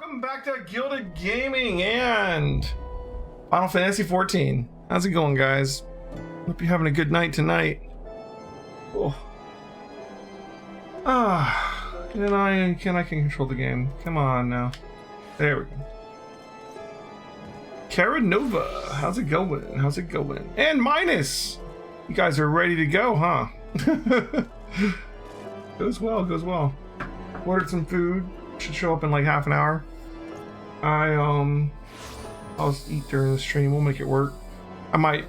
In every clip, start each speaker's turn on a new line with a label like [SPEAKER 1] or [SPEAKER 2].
[SPEAKER 1] Welcome back to Gilded Gaming and Final Fantasy 14. How's it going, guys? Hope you're having a good night tonight. Oh. Can I control the game? Come on now. There we go. Cara Nova, how's it going? How's it going? And Minus! You guys are ready to go, huh? Goes well, goes well. Ordered some food. Should show up in like half an hour. I'll eat during the stream. We'll make it work. I might,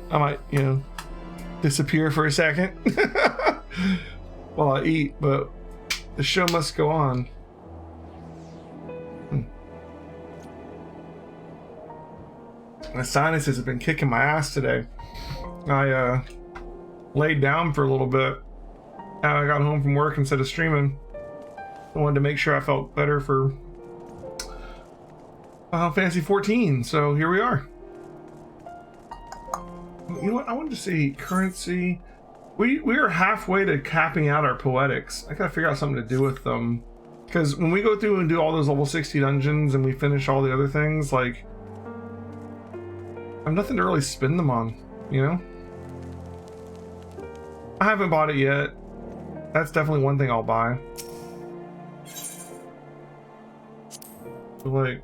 [SPEAKER 1] you know, disappear for a second while I eat, but the show must go on. My sinuses have been kicking my ass today. I laid down for a little bit. I got home from work instead of streaming. I wanted to make sure I felt better for Final Fantasy 14, so here we are. You know what? I wanted to see currency. We are halfway to capping out our poetics. I gotta figure out something to do with them, because when we go through and do all those level 60 dungeons and we finish all the other things, like, I have nothing to really spend them on, you know? I haven't bought it yet. That's definitely one thing I'll buy. But like,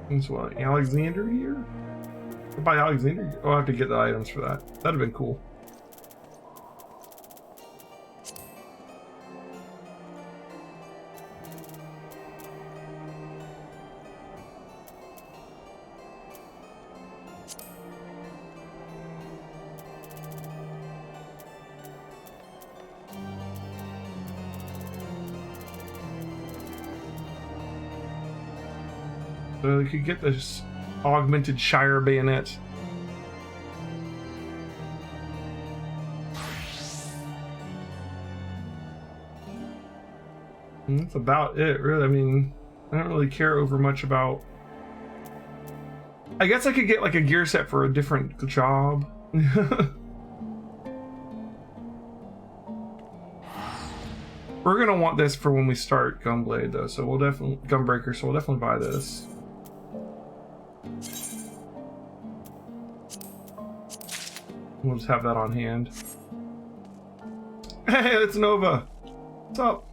[SPEAKER 1] it's what, Alexander here? By Alexander? Oh, I have to get the items for that. That'd have been cool. So we could get this augmented Shire bayonet. And that's about it, really. I mean, I don't really care over much about... I guess I could get like a gear set for a different job. We're gonna want this for when we start Gunblade, though, so we'll definitely... Gunbreaker, so we'll definitely buy this. We'll just have that on hand. Hey, it's Nova. What's up?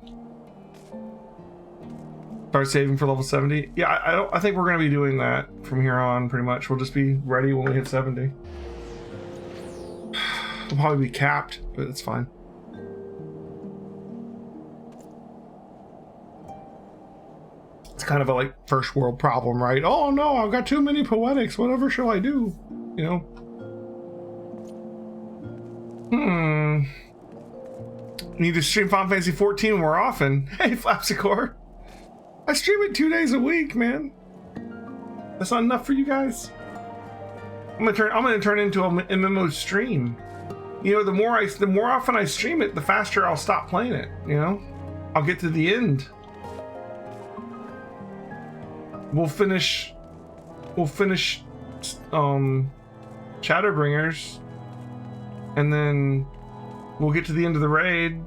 [SPEAKER 1] Start saving for level 70. Yeah, I think we're gonna be doing that from here on. Pretty much, we'll just be ready when we hit 70. We'll probably be capped, but it's fine. It's kind of a like first world problem, right? Oh no, I've got too many poetics. Whatever shall I do? You know. Need to stream Final Fantasy 14 more often. Hey, Flapsicore. I stream it 2 days a week, man. That's not enough for you guys. I'm gonna turn into an MMO stream. You know, the more often I stream it, the faster I'll stop playing it. You know, I'll get to the end. We'll finish Shadowbringers, and then we'll get to the end of the raid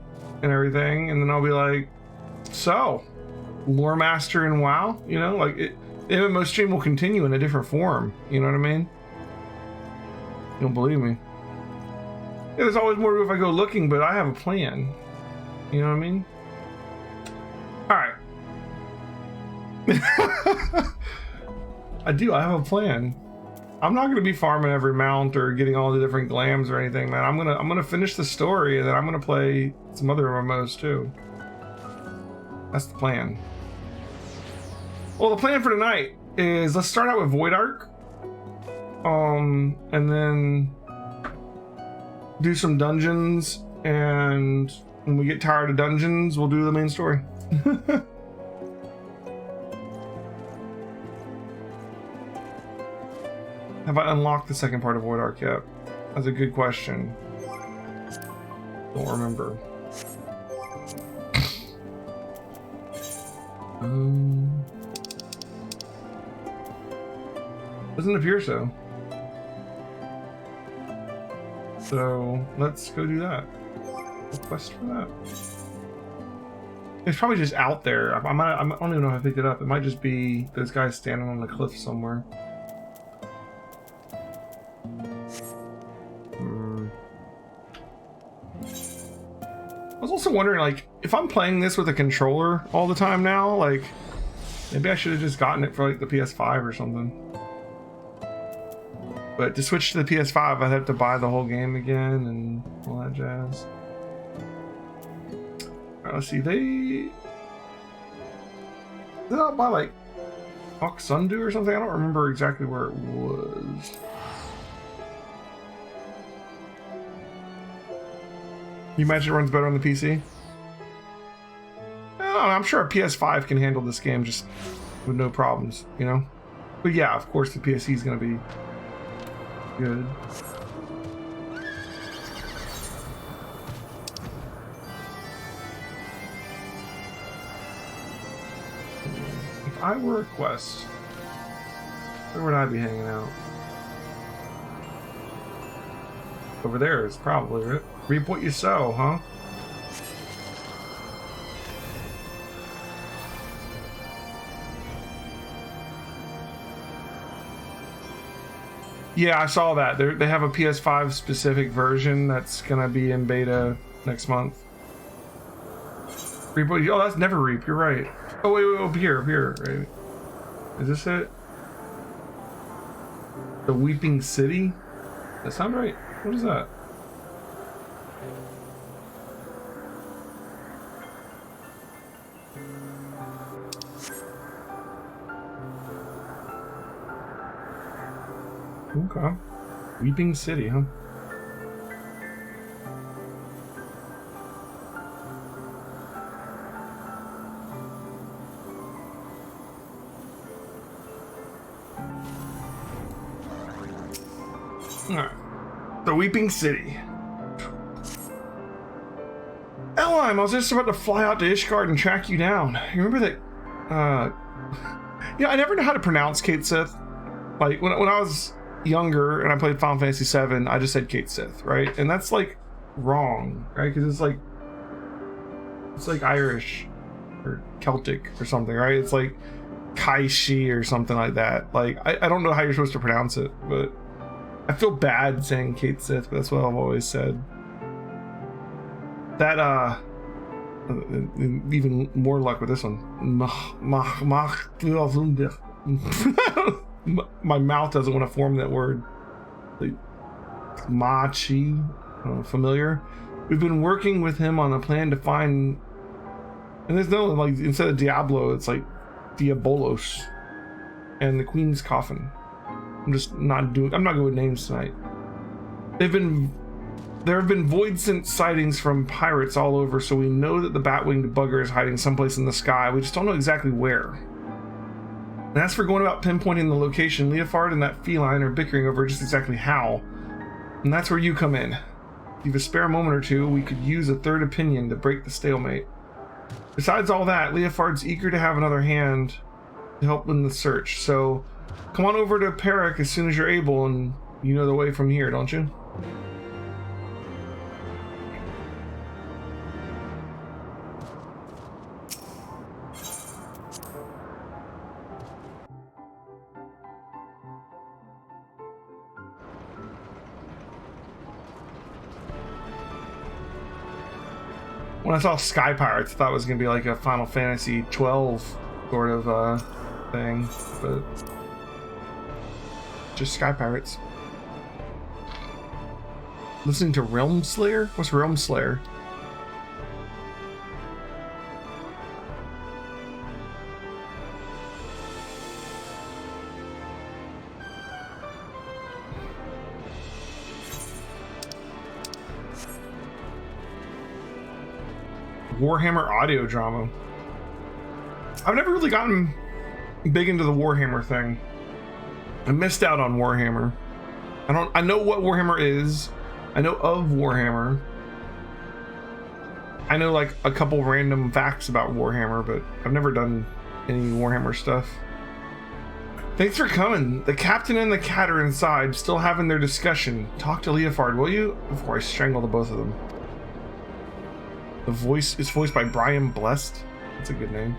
[SPEAKER 1] and everything, and then I'll be like, so, Lore Master in WoW, you know, like the MMO stream will continue in a different form, you know what I mean? You don't believe me? Yeah, there's always more to it if I go looking, but I have a plan, you know what I mean? Alright. I have a plan. I'm not gonna be farming every mount or getting all the different glams or anything, man. I'm gonna finish the story, and then I'm gonna play some other MMOs too. That's the plan. Well, the plan for tonight is let's start out with Void Ark, and then do some dungeons, and when we get tired of dungeons, we'll do the main story. Have I unlocked the second part of Void Ark yet? That's a good question. Don't remember. Doesn't appear so. So let's go do that. Request for that. It's probably just out there. I don't even know how I picked it up. It might just be those guys standing on the cliff somewhere. I was also wondering, like, if I'm playing this with a controller all the time now, like, maybe I should have just gotten it for, like, the PS5 or something. But to switch to the PS5, I'd have to buy the whole game again and all that jazz. Alright, let's see, did I buy, like, Sundu or something? I don't remember exactly where it was. You imagine it runs better on the PC? I don't know, I'm sure a PS5 can handle this game just with no problems, you know? But yeah, of course the PSC is going to be good. If I were a quest, where would I be hanging out? Over there is probably it. Reap what you sow, huh? Yeah, I saw that. They have a PS5 specific version that's gonna be in beta next month. Reap what you... Oh, that's never reap. You're right. Oh wait, over here. Right? Is this it? The Weeping City? That sound right? What is that? Okay. Weeping City, huh? Alright. The Weeping City. Elheim, I was just about to fly out to Ishgard and track you down. You remember that? Yeah, I never know how to pronounce Kate Sith. Like, when I was younger and I played Final Fantasy VII, I just said Kate Sith, right? And that's like wrong, right? Because it's like Irish or Celtic or something, right? It's like Kaishi or something like that. Like I don't know how you're supposed to pronounce it, but I feel bad saying Kate Sith, but that's what I've always said. That even more luck with this one. My mouth doesn't want to form that word. Like, Machi, familiar. We've been working with him on a plan to find, and there's no, like, instead of Diablo, it's like Diabolos and the Queen's Coffin. I'm not good with names tonight. There have been void sent sightings from pirates all over, so we know that the bat-winged bugger is hiding someplace in the sky. We just don't know exactly where. And as for going about pinpointing the location, Leofard and that feline are bickering over just exactly how. And that's where you come in. If you have a spare moment or two, we could use a third opinion to break the stalemate. Besides all that, Leofard's eager to have another hand to help in the search, so come on over to Perak as soon as you're able, and you know the way from here, don't you? When I saw Sky Pirates, I thought it was going to be like a Final Fantasy XII sort of thing, but just Sky Pirates. Listening to Realm Slayer? What's Realm Slayer? Warhammer audio drama. I've never really gotten big into the Warhammer thing. I missed out on Warhammer. I know what Warhammer is. I know of Warhammer. I know like a couple random facts about Warhammer, but I've never done any Warhammer stuff. Thanks for coming. The captain and the cat are inside, still having their discussion. Talk to Leofard, will you? Before I strangle the both of them. The voice is voiced by Brian Blessed. That's a good name.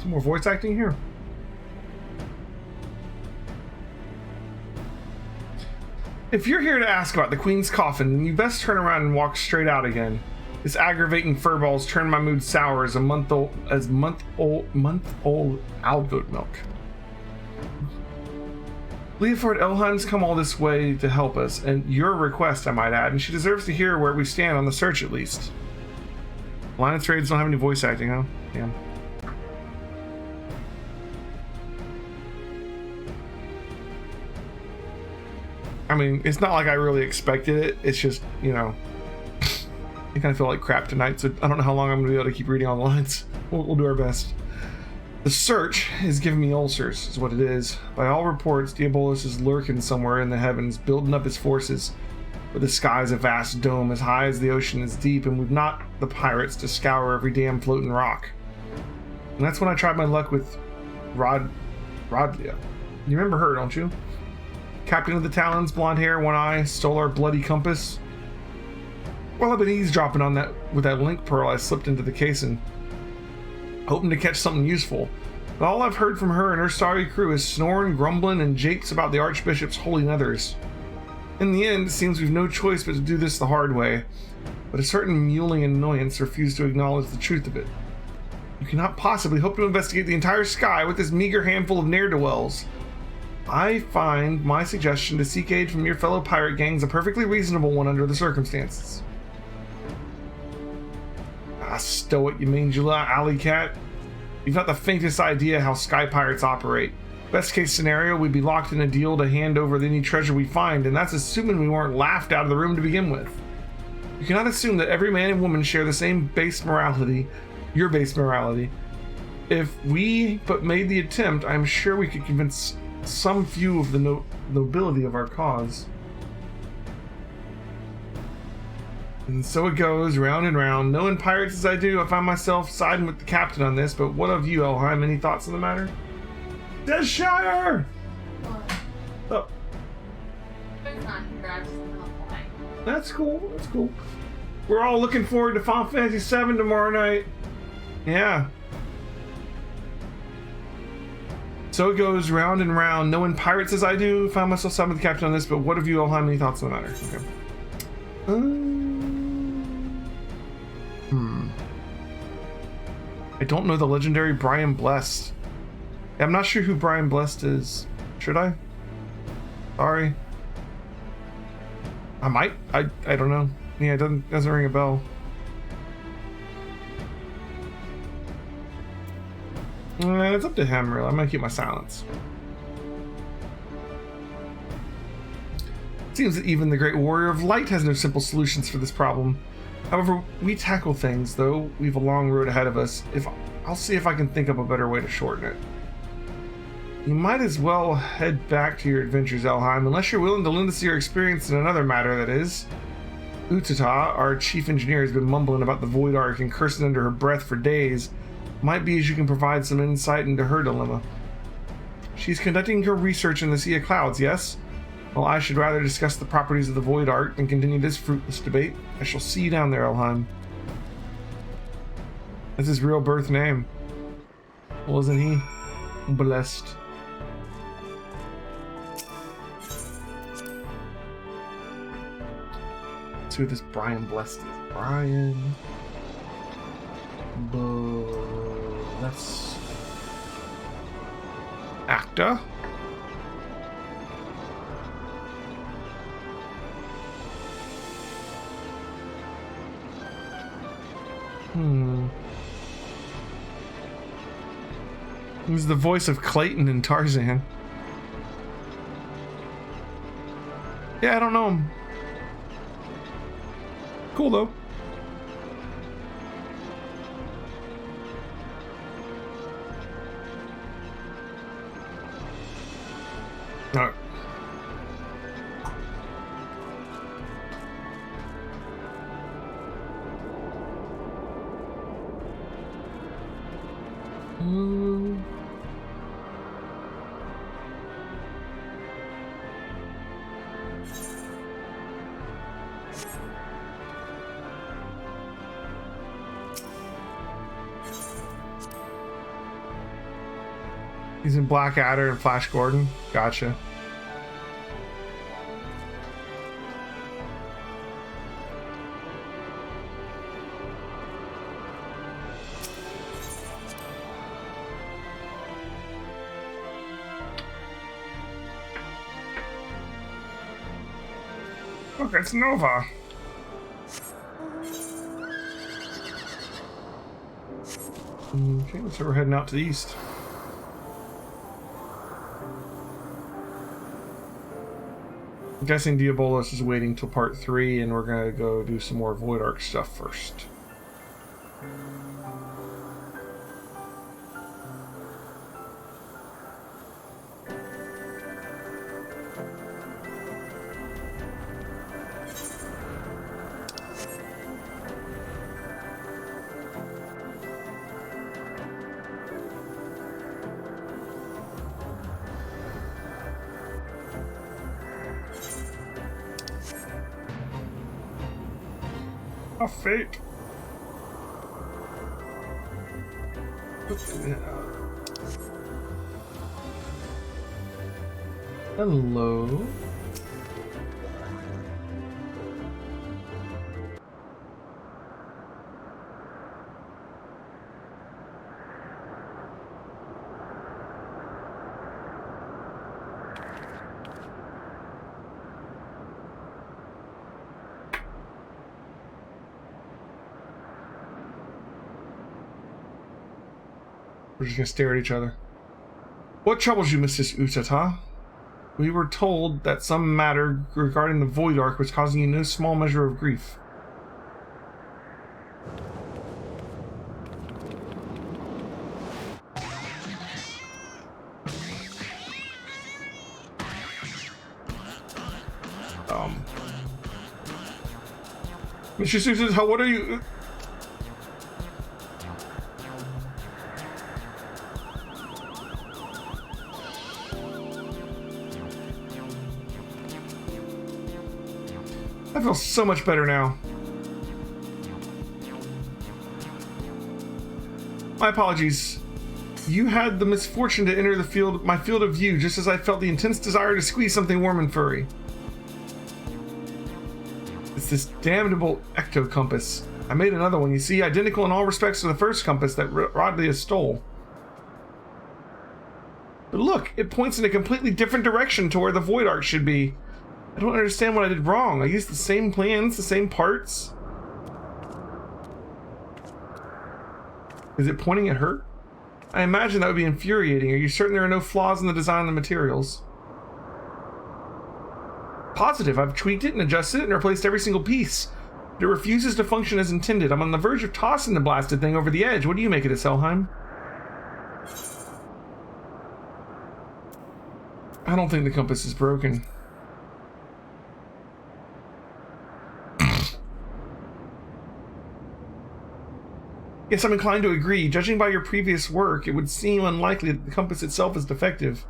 [SPEAKER 1] Some more voice acting here. If you're here to ask about the Queen's coffin, then you best turn around and walk straight out again. This aggravating furball's turned my mood sour as month-old owl goat milk. Leoford Elheim's come all this way to help us, and your request, I might add, and she deserves to hear where we stand on the search at least. Alliance raids don't have any voice acting, huh? Damn. I mean, it's not like I really expected it. It's just, you know, I kind of feel like crap tonight, so I don't know how long I'm going to be able to keep reading all the lines. We'll do our best. The search is giving me ulcers, is what it is. By all reports, Diabolus is lurking somewhere in the heavens, building up his forces. But the sky's a vast dome, as high as the ocean is deep, and we've not the pirates to scour every damn floating rock. And that's when I tried my luck with Rodlia. You remember her, don't you? Captain of the Talons, blonde hair, one eye, stole our bloody compass. Well, I've been eavesdropping on that with that link pearl I slipped into the casing, hoping to catch something useful. But all I've heard from her and her sorry crew is snoring, grumbling, and japes about the Archbishop's holy nethers. In the end, it seems we've no choice but to do this the hard way, but a certain mewling annoyance refused to acknowledge the truth of it. You cannot possibly hope to investigate the entire sky with this meager handful of ne'er-do-wells. I find my suggestion to seek aid from your fellow pirate gangs a perfectly reasonable one under the circumstances. Ah, stow it, you mangy alley cat. You've not the faintest idea how sky pirates operate. Best case scenario, we'd be locked in a deal to hand over any treasure we find, and that's assuming we weren't laughed out of the room to begin with. You cannot assume that every man and woman share the same base morality, your base morality. If we but made the attempt, I'm sure we could convince some few of the nobility of our cause. And so it goes, round and round. Knowing pirates as I do, I find myself siding with the captain on this, but what of you, Elheim? Any thoughts on the matter? Deathshire! Oh.
[SPEAKER 2] It's not here, I just don't like.
[SPEAKER 1] That's cool, that's cool. We're all looking forward to Final Fantasy VII tomorrow night. Yeah. So it goes round and round. Knowing pirates as I do, find myself siding with the captain on this, but what of you, Elheim? Any thoughts on the matter? Okay. I don't know the legendary Brian Blessed. I'm not sure who Brian Blessed is. Should I? Sorry. I might. I don't know. Yeah, it doesn't ring a bell. It's up to him, really. I'm gonna keep my silence. It seems that even the great warrior of light has no simple solutions for this problem. However, we tackle things, though we've a long road ahead of us. I'll see if I can think up a better way to shorten it. You might as well head back to your adventures, Elheim, unless you're willing to lend us your experience in another matter, that is. Utata, our chief engineer, has been mumbling about the Void Ark and cursing under her breath for days. Might be as you can provide some insight into her dilemma. She's conducting her research in the Sea of Clouds, yes? Well, I should rather discuss the properties of the Void Ark than continue this fruitless debate. I shall see you down there, Elheim. That's his real birth name. Well, isn't he blessed? Let's see who this Brian Blessed is. Brian Blessed. Actor. He's the voice of Clayton in Tarzan. Yeah, I don't know him. Cool though. Alright. He's in Blackadder and Flash Gordon. Gotcha. Look, it's Nova. Okay, so we're heading out to the east. I'm guessing Diabolos is waiting till part 3, and we're gonna go do some more Void Ark stuff first. A fate. Hello. We're just gonna stare at each other. What troubles you, Mrs. Utata? We were told that some matter regarding the Void Ark was causing you no small measure of grief. Mrs. Utata, what are you... I feel so much better now. My apologies. You had the misfortune to enter my field of view just as I felt the intense desire to squeeze something warm and furry. It's this damnable ecto compass. I made another one, you see, identical in all respects to the first compass that Rodley stole. But look, it points in a completely different direction to where the Void Ark should be. I don't understand what I did wrong. I used the same plans, the same parts. Is it pointing at her? I imagine that would be infuriating. Are you certain there are no flaws in the design of the materials? Positive. I've tweaked it and adjusted it and replaced every single piece. But it refuses to function as intended. I'm on the verge of tossing the blasted thing over the edge. What do you make of it, Selheim? I don't think the compass is broken. Yes, I'm inclined to agree. Judging by your previous work, it would seem unlikely that the compass itself is defective.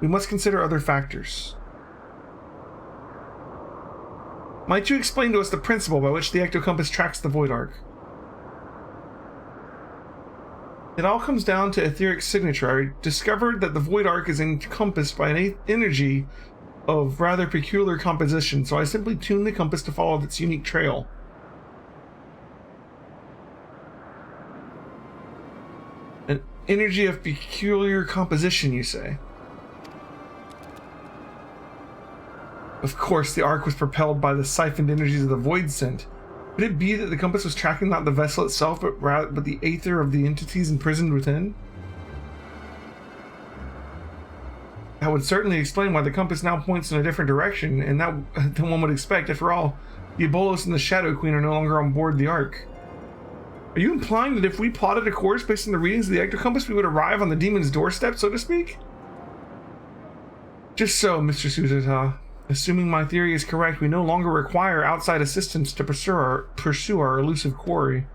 [SPEAKER 1] We must consider other factors. Might you explain to us the principle by which the ectocompass tracks the Void Ark? It all comes down to etheric signature. I discovered that the Void Ark is encompassed by an energy of rather peculiar composition, so I simply tuned the compass to follow its unique trail. An energy of peculiar composition, you say? Of course, the Ark was propelled by the siphoned energies of the Void Scent. Could it be that the compass was tracking not the vessel itself, but the aether of the entities imprisoned within? That would certainly explain why the compass now points in a different direction, and that than one would expect. After all, Diabolos and the Shadow Queen are no longer on board the Ark. Are you implying that if we plotted a course based on the readings of the ectocompass, we would arrive on the demon's doorstep, so to speak? Just so, Mr. Suzata. Assuming my theory is correct, we no longer require outside assistance to pursue our elusive quarry.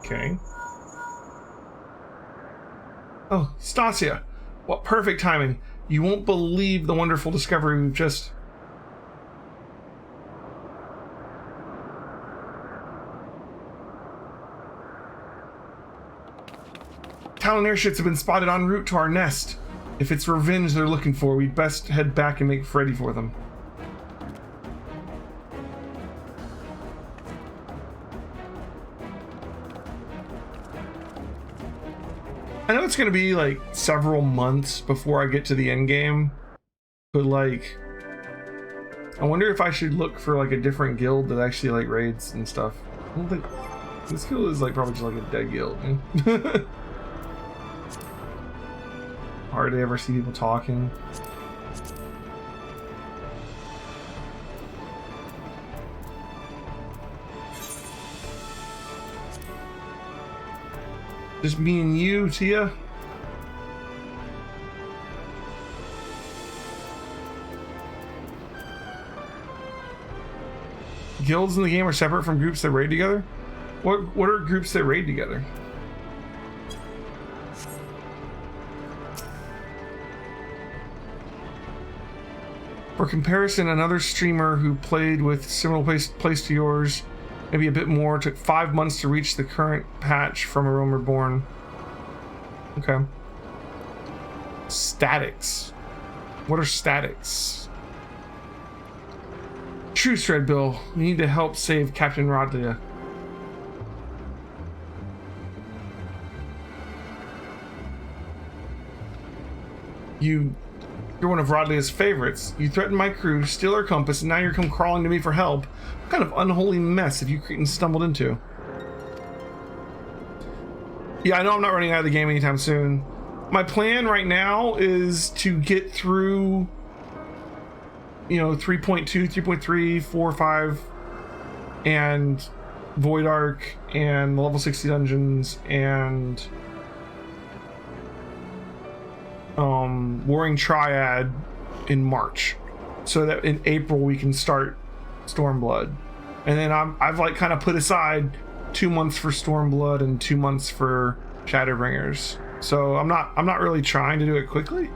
[SPEAKER 1] Okay. Oh, Stasia. What perfect timing. You won't believe the wonderful discovery we've just... Talon airships have been spotted en route to our nest. If it's revenge they're looking for, we'd best head back and make ready for them. I know it's gonna be like several months before I get to the end game, but like, I wonder if I should look for like a different guild that actually like raids and stuff. I don't think this guild is like probably just like a dead guild. Hardly ever see people talking. Just me and you, Tia. Guilds in the game are separate from groups that raid together? What are groups that raid together? For comparison, another streamer who played with similar place to yours, maybe a bit more, took 5 months to reach the current patch from A Realm Reborn. Okay. Statics. What are statics? Truce, Threadbill. We need to help save Captain Rodlia. You're one of Rodlia's favorites. You threatened my crew, steal our compass, and now you're come crawling to me for help. What kind of unholy mess have you Cretans stumbled into? Yeah, I know I'm not running out of the game anytime soon. My plan right now is to get through, you know, 3.2, 3.3, 4, 5, and Void Ark, and the level 60 dungeons, and Warring Triad in March, so that in April we can start Stormblood. And then I've like kind of put aside 2 months for Stormblood and 2 months for Shadowbringers. So I'm not really trying to do it quickly,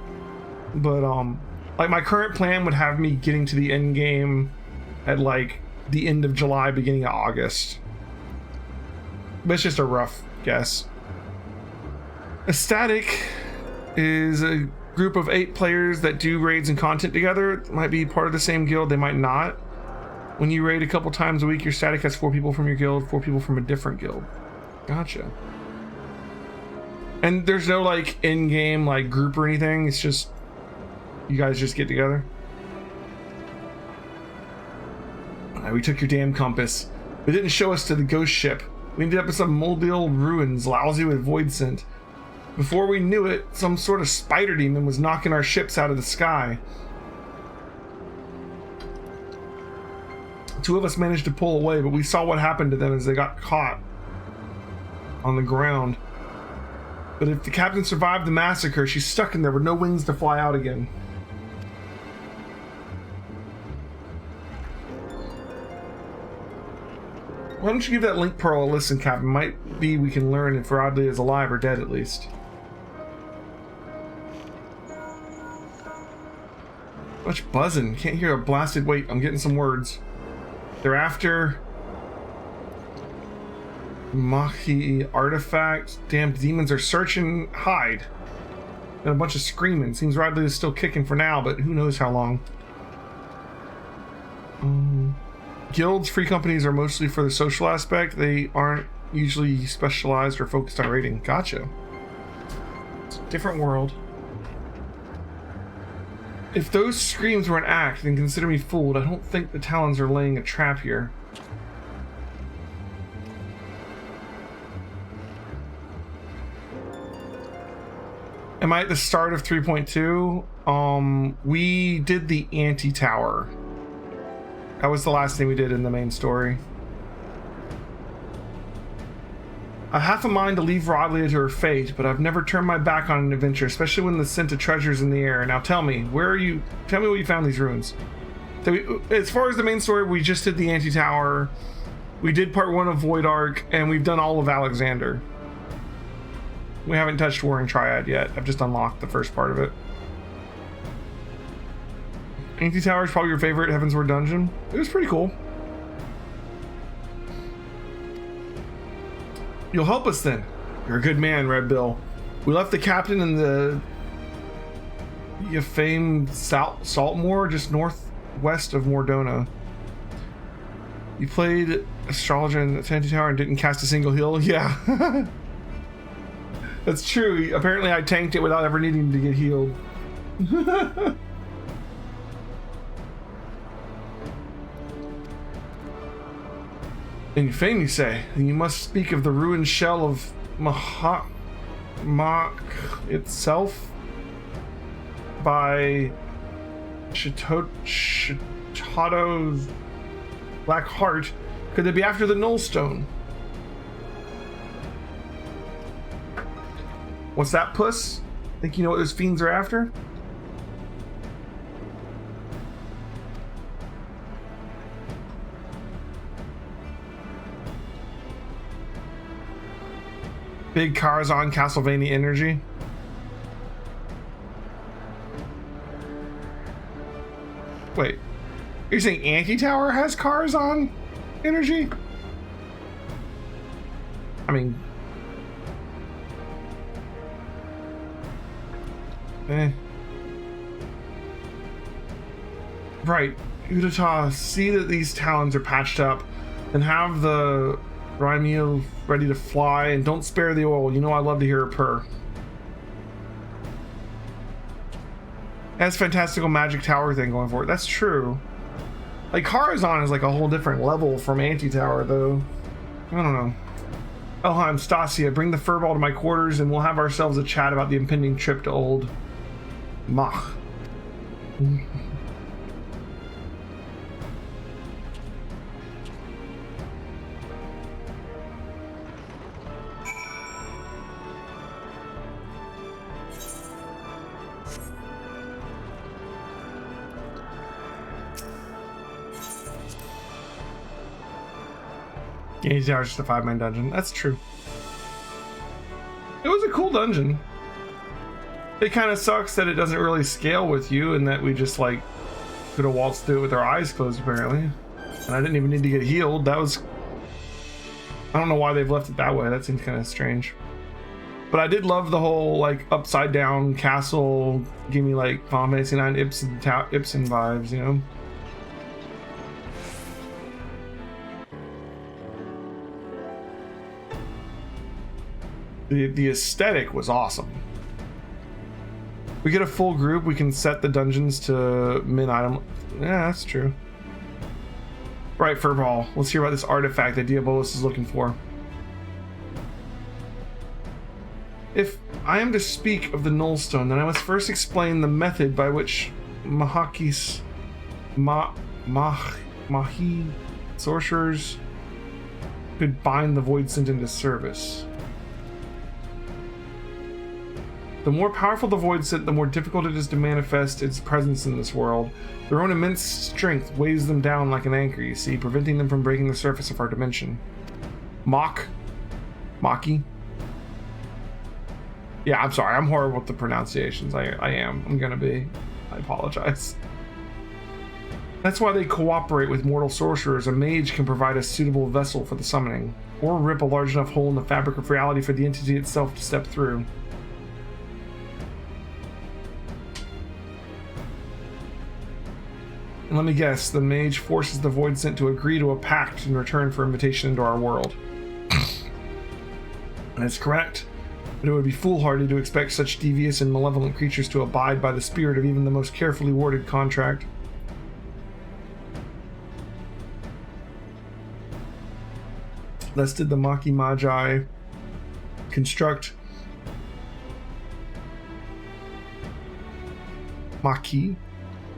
[SPEAKER 1] but like my current plan would have me getting to the end game at like the end of July, beginning of August. But it's just a rough guess. A static is a group of 8 players that do raids and content together. It might be part of the same guild, they might not. When you raid a couple times a week, your static has 4 people from your guild, 4 people from a different guild. Gotcha. And there's no like in-game like group or anything, it's just you guys just get together. We took your damn compass. It didn't show us to the ghost ship. We ended up in some moldy old ruins, lousy with void scent. Before we knew it, some sort of spider demon was knocking our ships out of the sky. 2 of us managed to pull away, but we saw what happened to them as they got caught on the ground. But if the captain survived the massacre, she's stuck in there with no wings to fly out again. Why don't you give that link pearl a listen, Captain? Might be we can learn if Rodley is alive or dead, at least. Much buzzing. Can't hear a blasted... Wait, I'm getting some words. They're after... Mahi artifact. Damn demons are searching. Hide. And a bunch of screaming. Seems Rodley is still kicking for now, but who knows how long. Guilds, free companies are mostly for the social aspect. They aren't usually specialized or focused on raiding. Gotcha. It's a different world. If those screams were an act, then consider me fooled. I don't think the Talons are laying a trap here. Am I at the start of 3.2? We did the anti-tower. That was the last thing we did in the main story. I have a mind to leave Rodlia to her fate, but I've never turned my back on an adventure, especially when the scent of treasures in the air. Now tell me, where are you? Tell me where you found these ruins. So as far as the main story, we just did the anti-tower. We did part 1 of Void Ark, and we've done all of Alexander. We haven't touched Warring Triad yet. I've just unlocked the first part of it. Anti-Tower is probably your favorite Heavensward dungeon. It was pretty cool. You'll help us then. You're a good man, Red Bill. We left the captain in the famed Saltmoor, just northwest of Mordona. You played Astrologer in the Anti-Tower and didn't cast a single heal? Yeah. That's true. Apparently I tanked it without ever needing to get healed. In fame, you say, and you must speak of the ruined shell of Mach itself by Shitoto's Black Heart. Could they be after the Nullstone? What's that, puss? Think you know what those fiends are after? Big Karazhan Castlevania energy. Wait, you're saying Anti-Tower has Karazhan energy? I mean, right. Udata, see that these towns are patched up, and have the Rymeel ready to fly, and don't spare the oil. You know I love to hear a purr. That's fantastical magic tower thing going for it. That's true. Like, Karazhan is like a whole different level from Anti-Tower, though. I don't know. Elheim, Stasia, bring the furball to my quarters, and we'll have ourselves a chat about the impending trip to old Mach. Yeah, he's just a 5-man dungeon. That's true. It was a cool dungeon. It kind of sucks that it doesn't really scale with you, and that we just like could have waltzed through it with our eyes closed apparently. And I didn't even need to get healed. That was... I don't know why they've left it that way. That seems kind of strange. But I did love the whole like upside down castle, give me like Final Fantasy IX Ibsen vibes, you know? The aesthetic was awesome. We get a full group, we can set the dungeons to min item. Yeah, that's true. Right, Furball, let's hear about this artifact that Diabolus is looking for. If I am to speak of the Nullstone, then I must first explain the method by which Mahi sorcerers could bind the Void Sent into service. The more powerful the Void Sent, the more difficult it is to manifest its presence in this world. Their own immense strength weighs them down like an anchor, you see, preventing them from breaking the surface of our dimension. Maki? Yeah, I'm sorry, I'm horrible with the pronunciations. I am. I'm gonna be. I apologize. That's why they cooperate with mortal sorcerers. A mage can provide a suitable vessel for the summoning, or rip a large enough hole in the fabric of reality for the entity itself to step through. And let me guess, the mage forces the Void Sent to agree to a pact in return for invitation into our world. That's correct, but it would be foolhardy to expect such devious and malevolent creatures to abide by the spirit of even the most carefully worded contract. Thus did the Maki Magi construct Maki?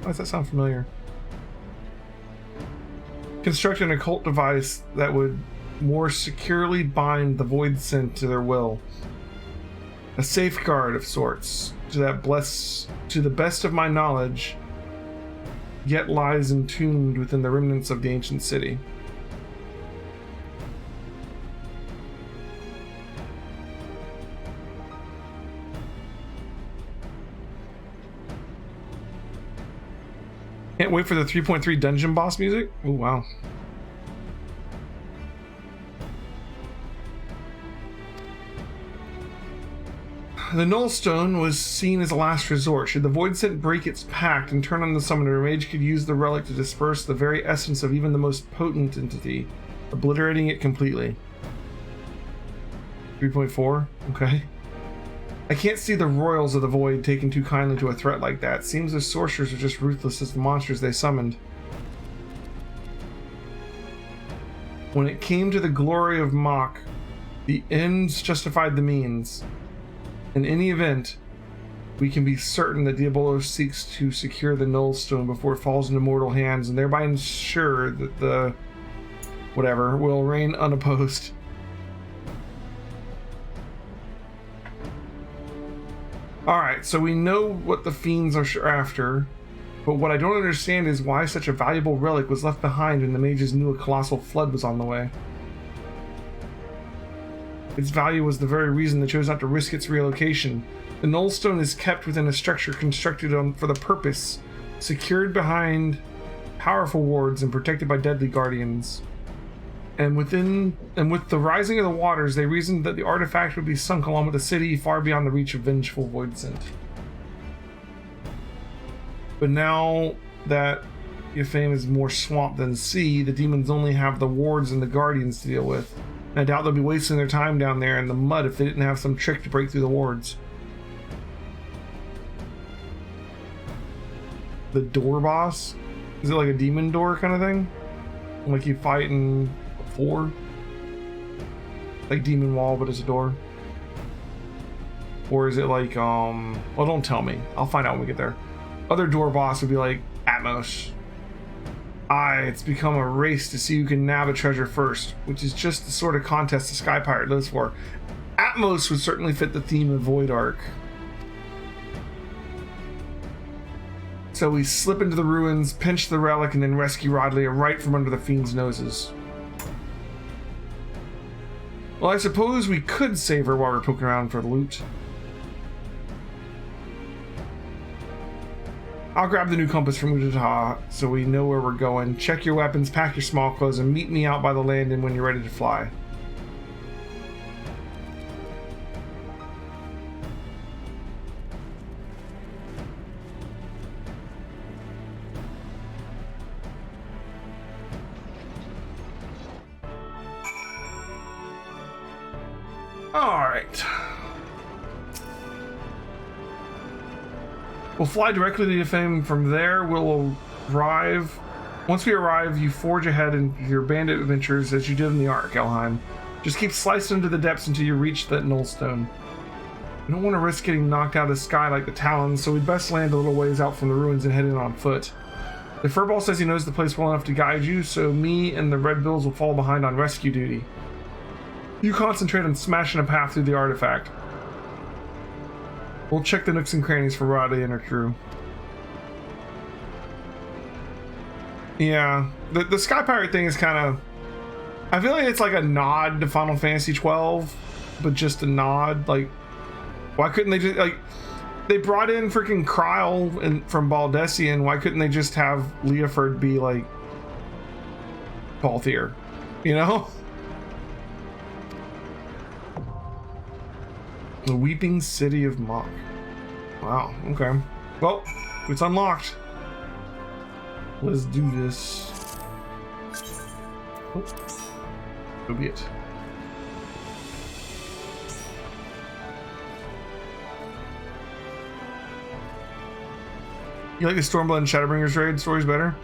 [SPEAKER 1] Why does that sound familiar? Construct an occult device that would more securely bind the Void Sent to their will. A safeguard of sorts, to the best of my knowledge, yet lies entombed within the remnants of the ancient city. Can't wait for the 3.3 dungeon boss music. Oh wow. The Nullstone was seen as a last resort. Should the Voidsent break its pact and turn on the summoner, a mage could use the relic to disperse the very essence of even the most potent entity, obliterating it completely. 3.4? Okay. I can't see the royals of the void taking too kindly to a threat like that. Seems the sorcerers are just ruthless as the monsters they summoned. When it came to the glory of Mach, the ends justified the means. In any event, we can be certain that Diabolo seeks to secure the Nullstone before it falls into mortal hands and thereby ensure that the whatever will reign unopposed. Alright, so we know what the fiends are after, but what I don't understand is why such a valuable relic was left behind when the mages knew a colossal flood was on the way. Its value was the very reason they chose not to risk its relocation. The Nullstone is kept within a structure constructed for the purpose, secured behind powerful wards and protected by deadly guardians. And with the rising of the waters, they reasoned that the artifact would be sunk along with the city, far beyond the reach of vengeful Voidsent. But now that Yafame is more swamp than sea, the demons only have the wards and the guardians to deal with. And I doubt they'll be wasting their time down there in the mud if they didn't have some trick to break through the wards. The door boss? Is it like a demon door kind of thing? Like you fight in 4? Like demon wall, but it's a door? Or is it like, well, don't tell me. I'll find out when we get there. Other door boss would be like Atmos. It's become a race to see who can nab a treasure first, which is just the sort of contest the Sky Pirate lives for. Atmos would certainly fit the theme of Void Ark. So we slip into the ruins, pinch the relic, and then rescue Rodley right from under the fiend's noses. Well, I suppose we could save her while we're poking around for the loot. I'll grab the new compass from Udataha so we know where we're going. Check your weapons, pack your small clothes, and meet me out by the landing when you're ready to fly. Alright. We'll fly directly to Yafame. From there, we'll arrive. Once we arrive, you forge ahead in your bandit adventures as you did in the Ark, Elheim. Just keep slicing into the depths until you reach that Nullstone. We don't want to risk getting knocked out of the sky like the Talons, so we'd best land a little ways out from the ruins and head in on foot. The Furball says he knows the place well enough to guide you, so me and the Red Bills will fall behind on rescue duty. You concentrate on smashing a path through the artifact. We'll check the nooks and crannies for Rodley and her crew. Yeah, the Sky Pirate thing is kind of... I feel like it's like a nod to Final Fantasy XII, but just a nod. Like, why couldn't they just... Like, they brought in freaking Kryle from Baldessian. Why couldn't they just have Leoford be like Balthier? You know? The Weeping City of Mach. Wow, okay. Well, it's unlocked. Let's do this. Oh, so be it. You like the Stormblood and Shadowbringers raid stories better?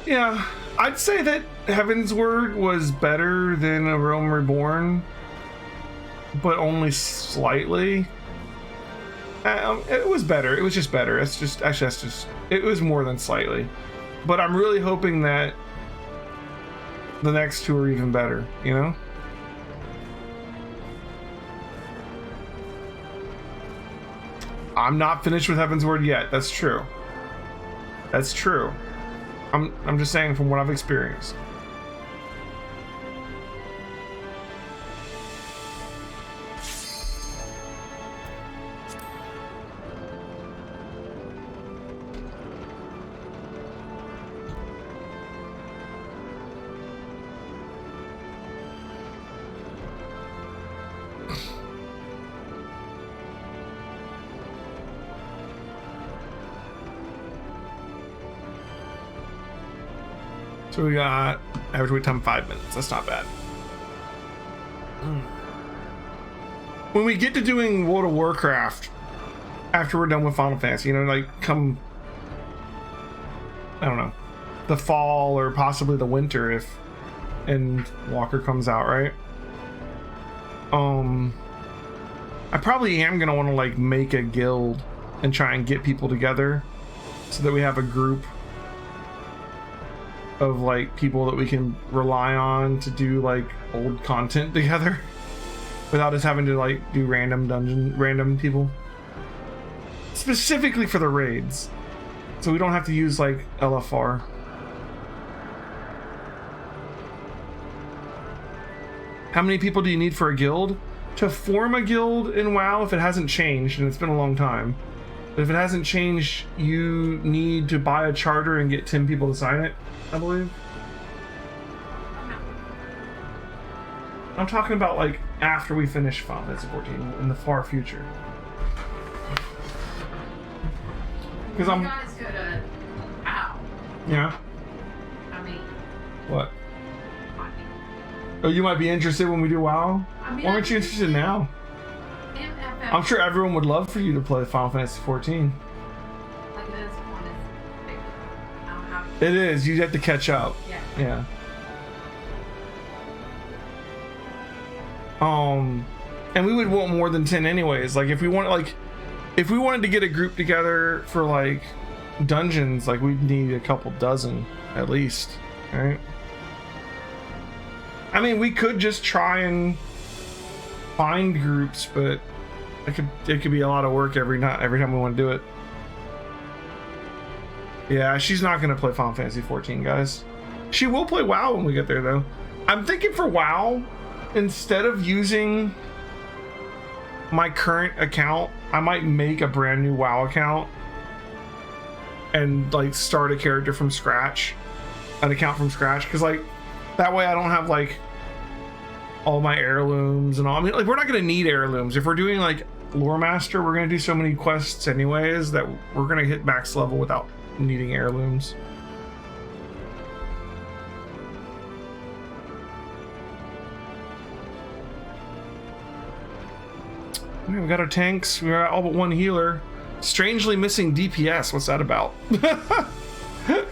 [SPEAKER 1] Yeah, I'd say that Heavensward was better than A Realm Reborn, but only slightly. It was better. It was just better. It's just, actually, that's just, it was more than slightly. But I'm really hoping that the next two are even better, you know? I'm not finished with Heavensward yet. That's true. That's true. I'm just saying from what I've experienced. So we got average wait time 5 minutes. That's not bad. When we get to doing World of Warcraft, after we're done with Final Fantasy, you know, like come, I don't know, the fall or possibly the winter if Walker comes out, right? I probably am gonna want to like make a guild and try and get people together so that we have a group of like people that we can rely on to do like old content together without us having to like do random people specifically for the raids, so we don't have to use like LFR. How many people do you need for a guild? To form a guild in WoW, if it hasn't changed, and it's been a long time, but if it hasn't changed, you need to buy a charter and get 10 people to sign it, I believe. I'm talking about like after we finish Final Fantasy 14 in the far future. Because
[SPEAKER 2] You guys go to WoW.
[SPEAKER 1] Yeah.
[SPEAKER 2] I mean,
[SPEAKER 1] What?
[SPEAKER 2] might be.
[SPEAKER 1] Oh, you might be interested when we do WoW?
[SPEAKER 2] I mean,
[SPEAKER 1] Why aren't you interested now?
[SPEAKER 2] MFF,
[SPEAKER 1] I'm sure everyone would love for you to play Final Fantasy 14.
[SPEAKER 2] like this one is big. I don't have.
[SPEAKER 1] It is. You have to catch up.
[SPEAKER 2] Yeah.
[SPEAKER 1] Yeah. And we would want more than 10 anyways. Like if we wanted to get a group together for like dungeons, like we'd need a couple dozen at least, right? I mean, we could just try and find groups, but it could be a lot of work every time we want to do it. Yeah, she's not gonna play Final Fantasy 14, guys. She will play WoW when we get there, though. I'm thinking for WoW, instead of using my current account, I might make a brand new WoW account and like start a character from scratch, an account from scratch, because like that way I don't have like all my heirlooms and all. I mean, like we're not gonna need heirlooms if we're doing like Lore Master. We're gonna do so many quests anyways that we're gonna hit max level without needing heirlooms. Okay, we got our tanks. We got all but one healer. Strangely missing DPS. What's that about?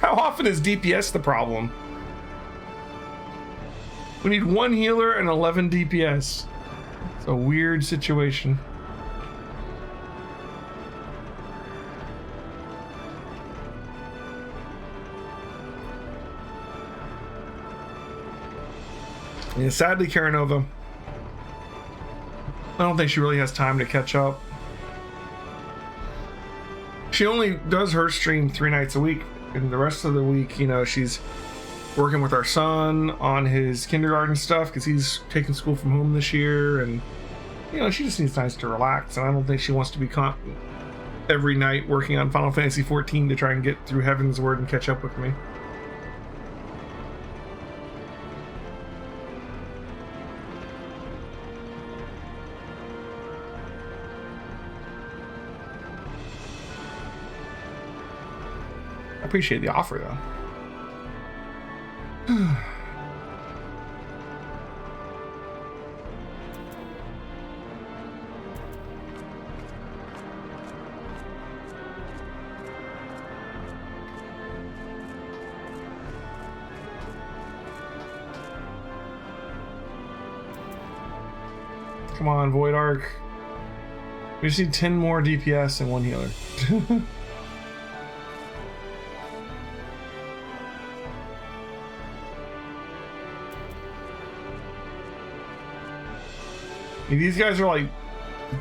[SPEAKER 1] How often is DPS the problem? We need one healer and 11 DPS. It's a weird situation. Yeah, sadly, Karanova, I don't think she really has time to catch up. She only does her stream 3 nights a week, and the rest of the week, you know, she's working with our son on his kindergarten stuff because he's taking school from home this year, and you know, she just needs time to relax, and I don't think she wants to be every night working on Final Fantasy 14 to try and get through Heavensward and catch up with me. I appreciate the offer, though. Come on, Void Arc. We just need 10 more DPS and 1 healer. These guys are like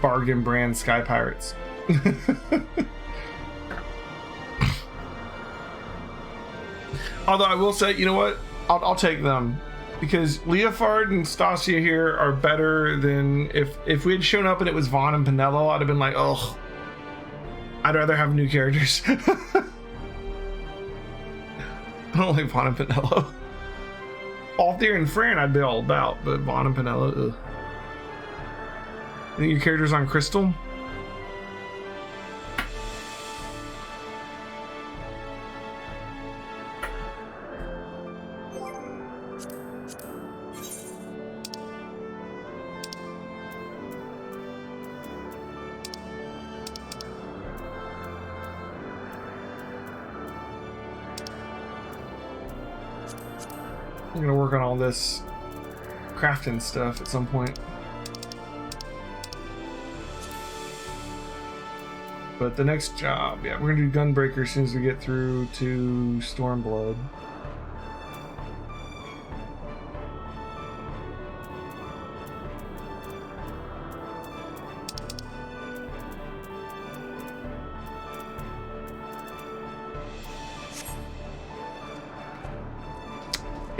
[SPEAKER 1] bargain brand Sky Pirates. Although I will say, you know what? I'll take them. Because Leofard and Stasia here are better than if we had shown up and it was Vaughn and Pinello, I'd have been like, oh, I'd rather have new characters. I don't like Vaughn and Pinello. Althir and Fran I'd be all about, but Vaughn and Pinello, ugh. I think your character's on Crystal. I'm gonna work on all this crafting stuff at some point. But the next job, yeah, we're gonna do Gunbreaker as soon as we get through to Stormblood.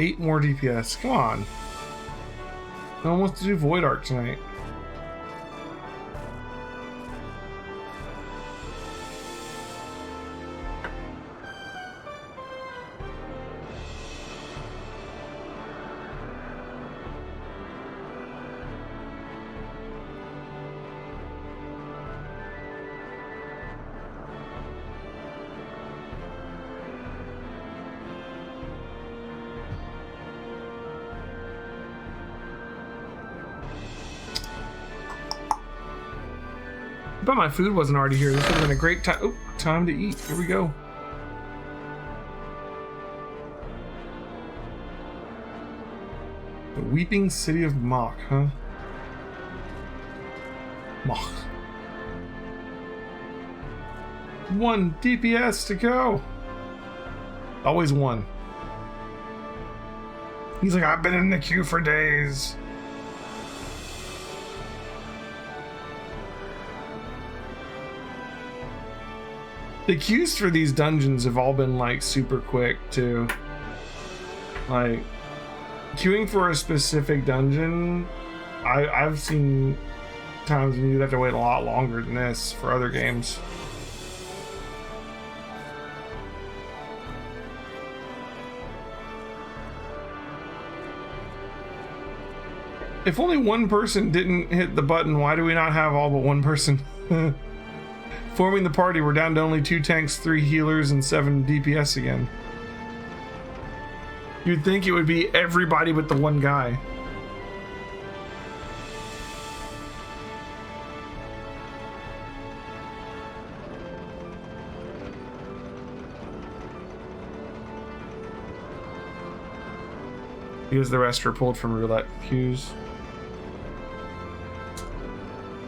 [SPEAKER 1] Eight more DPS. Come on. No one wants to do Void Arc tonight. But my food wasn't already here. This would have been a great time. Oh, time to eat. Here we go. The Weeping City of Mach, huh? Mach. 1 DPS to go. Always 1. He's like, I've been in the queue for days. The queues for these dungeons have all been like super quick too. Like queuing for a specific dungeon, I've seen times when you'd have to wait a lot longer than this for other games. If only one person didn't hit the button, why do we not have all but one person? Forming the party, we're down to only 2 tanks, 3 healers, and 7 DPS again. You'd think it would be everybody but the one guy. Because the rest are pulled from roulette queues.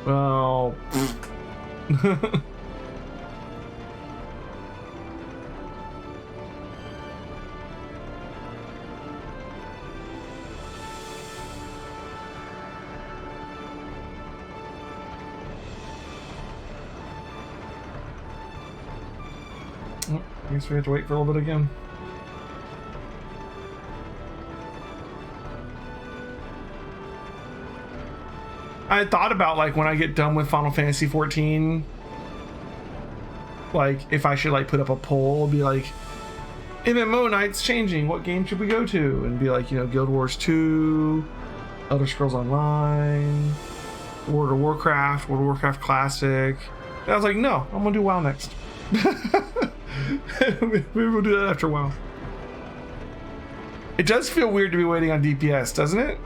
[SPEAKER 1] Well... I guess we have to wait for a little bit again. I thought about like when I get done with Final Fantasy 14, like if I should like put up a poll, be like, MMO night's changing, what game should we go to? And be like, you know, Guild Wars 2, Elder Scrolls Online, World of Warcraft Classic. And I was like, no, I'm gonna do WoW next. Maybe we'll do that after a while. It does feel weird to be waiting on DPS, doesn't it?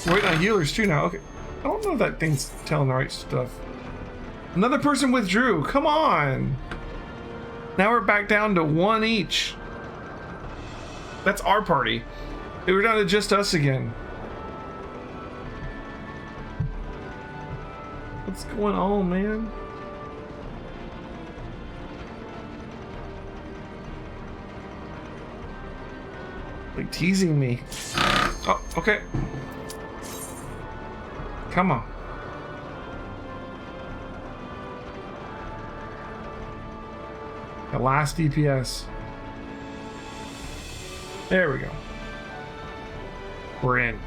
[SPEAKER 1] We're waiting on healers too now. Okay. I don't know if that thing's telling the right stuff. Another person withdrew. Come on. Now we're back down to 1 each. That's our party. We're down to just us again. What's going on, man? Like teasing me. Oh, okay. Come on. The last DPS. There we go. We're in.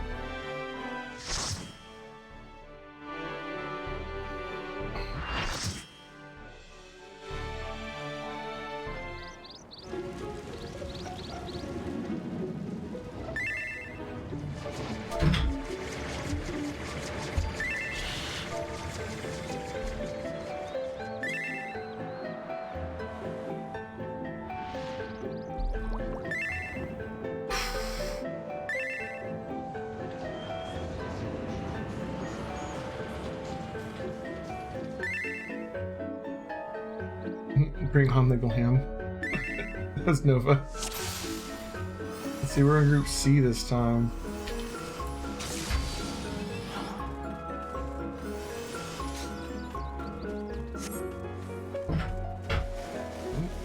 [SPEAKER 1] Bring on the glam. That's Nova. Let's See, we're in Group C this time.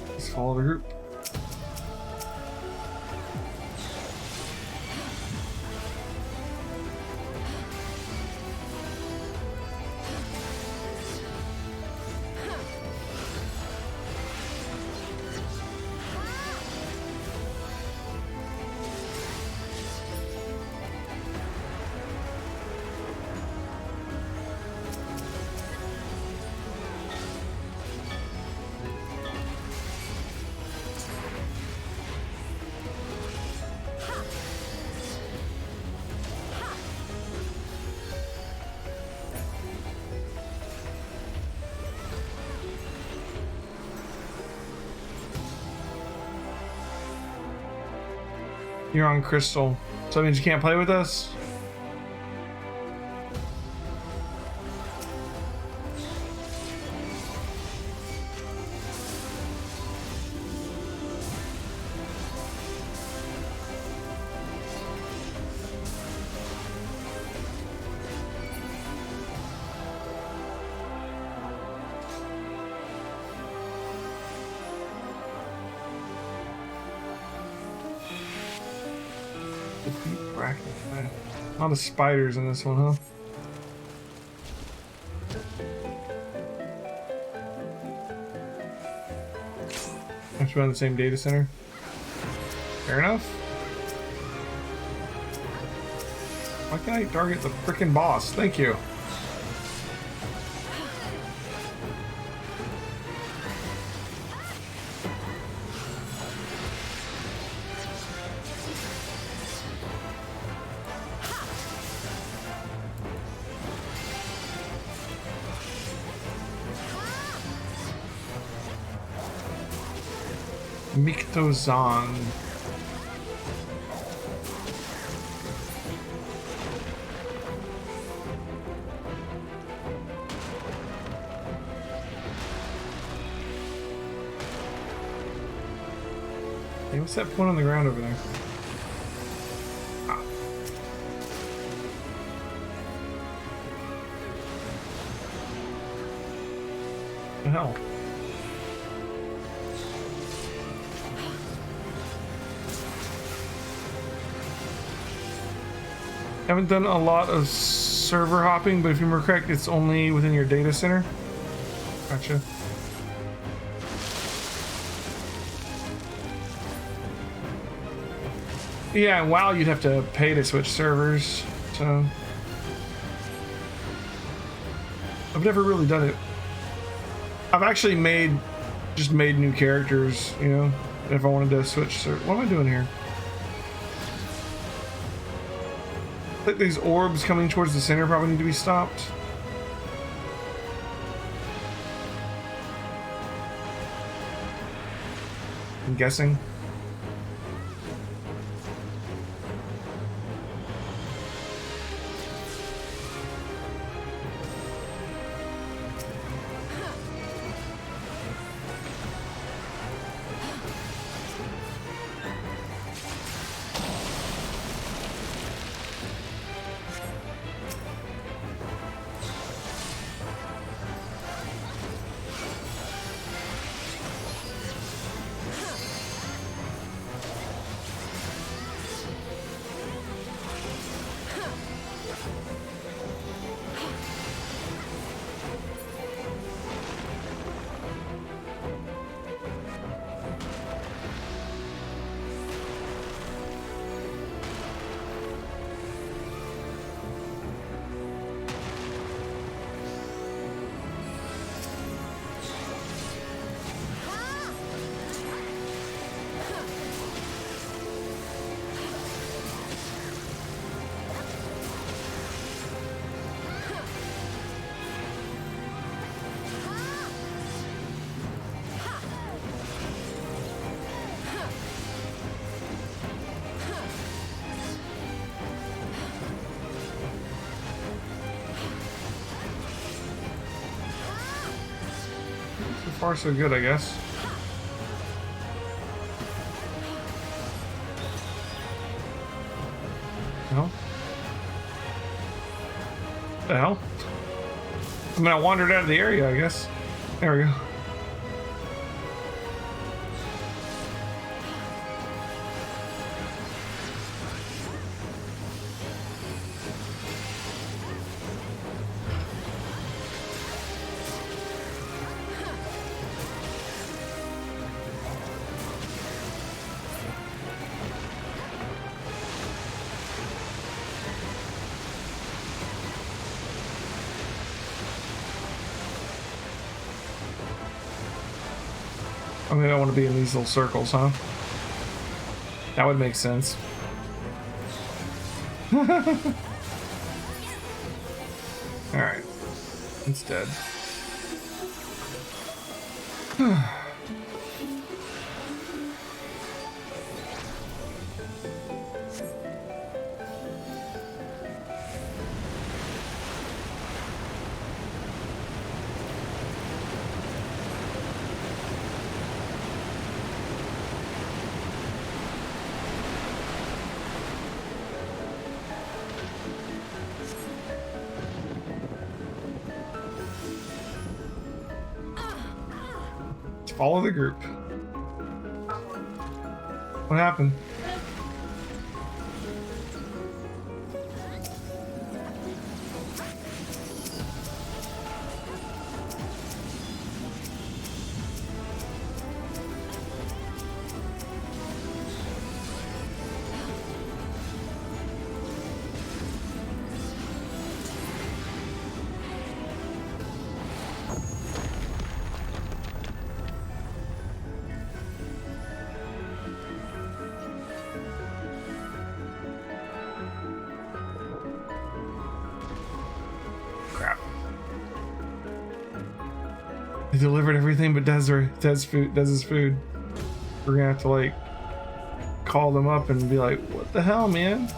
[SPEAKER 1] Let's follow the group. You're on Crystal, so that means you can't play with us? A lot of spiders in this one, huh? Have to run the same data center. Fair enough. Why can't I target the frickin' boss? Thank you. Miktozan. Hey, what's that point on the ground over there? Ah. What the hell? Haven't done a lot of server hopping, but if you remember correct, it's only within your data center. Gotcha. Yeah, WoW, you'd have to pay to switch servers, so I've never really done it. I've actually made new characters, you know, if I wanted to switch server. What am I doing here? I think these orbs coming towards the center probably need to be stopped. I'm guessing. So far, so good, I guess. The hell? I mean, I wandered out of the area, I guess. There we go. I mean, I want to be in these little circles, huh? That would make sense. Alright. It's dead. Follow the group. What happened? He delivered everything but Dez's food. We're gonna have to like call them up and be like, what the hell, man?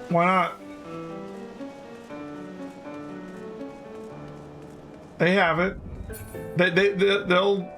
[SPEAKER 1] Why not? They have it. They'll.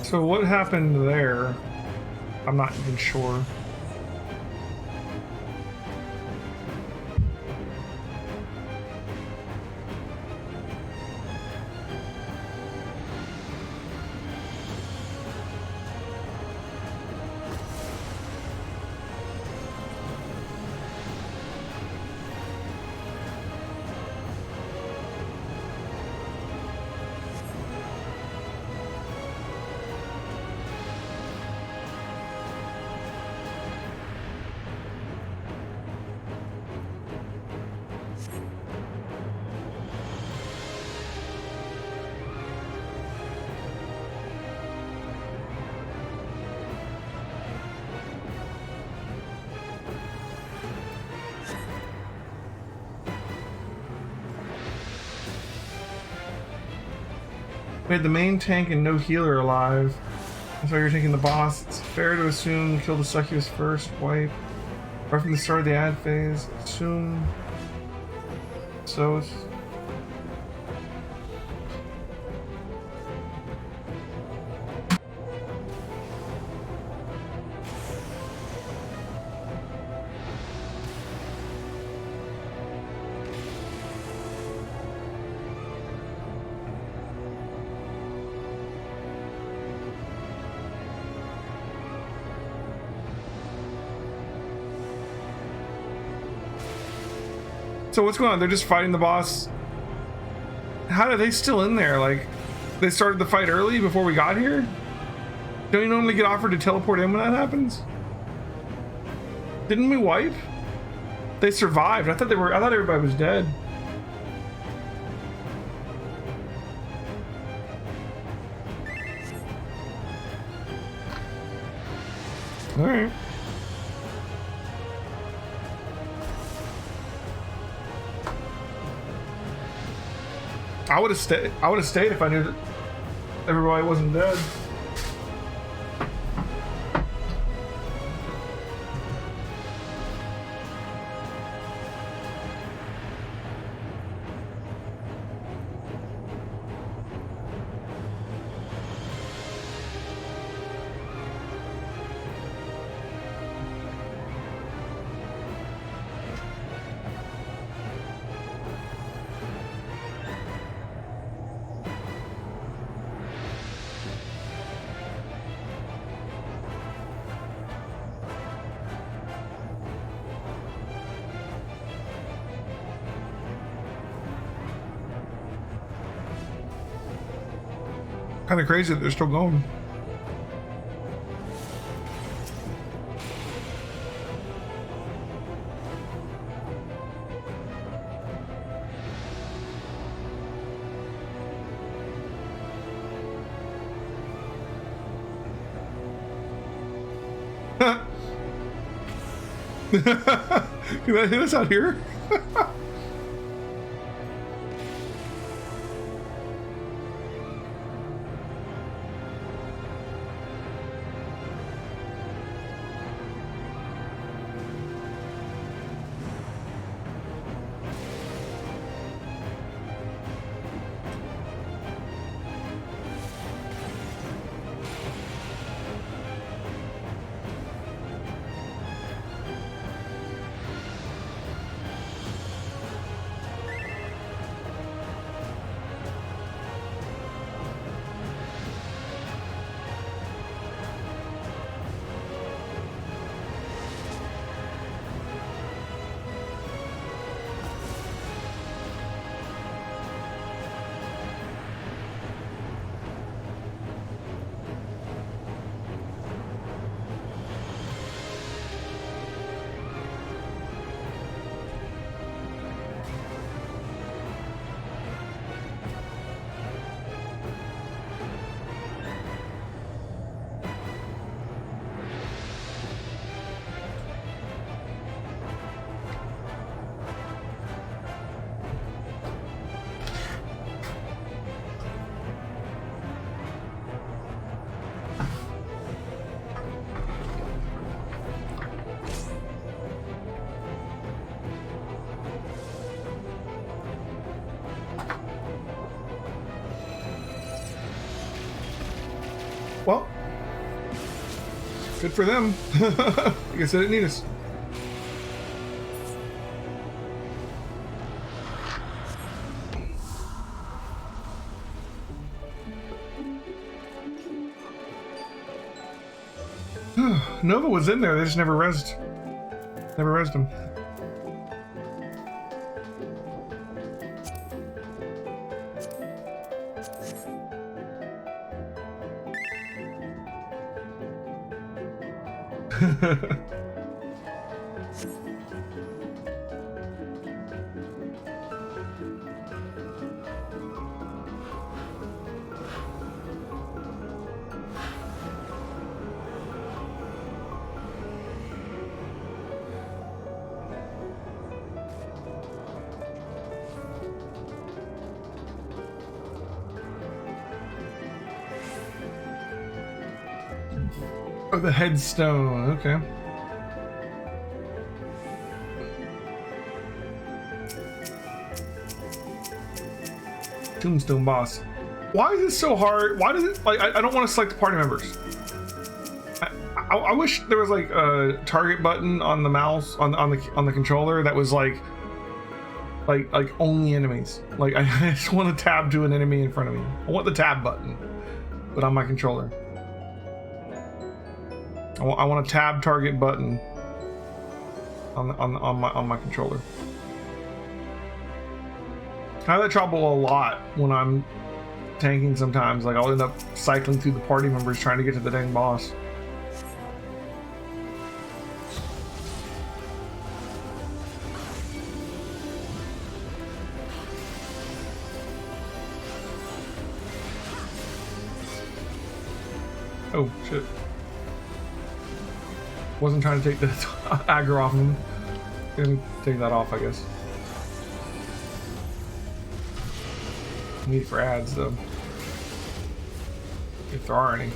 [SPEAKER 1] So what happened there? I'm not even sure. We had the main tank and no healer alive. That's why you're taking the boss. It's fair to assume kill the succubus first, wipe. Right from the start of the ad phase. Assume. So. So what's going on? They're just fighting the boss. How are they still in there? Like, they started the fight early before we got here? Don't you normally get offered to teleport in when that happens? Didn't we wipe? They survived. I thought everybody was dead. All right. I would have stayed if I knew that everybody wasn't dead. Kind of crazy that they're still going. Can that hit us out here? Well, good for them. I guess they didn't need us. Nova was in there, they just never rezzed him. Oh, the headstone, okay. Tombstone boss. Why is this so hard? Why does it, like, I don't want to select the party members. I wish there was like a target button on the mouse, on the controller that was like only enemies. Like I just want to tab to an enemy in front of me. I want the tab button, but on my controller. I want a tab target button on my controller. I have that trouble a lot when I'm tanking sometimes. Like I'll end up cycling through the party members trying to get to the dang boss. Oh shit. Wasn't trying to take the aggro off him. Gonna take that off, I guess. Need for ads though. If there are any.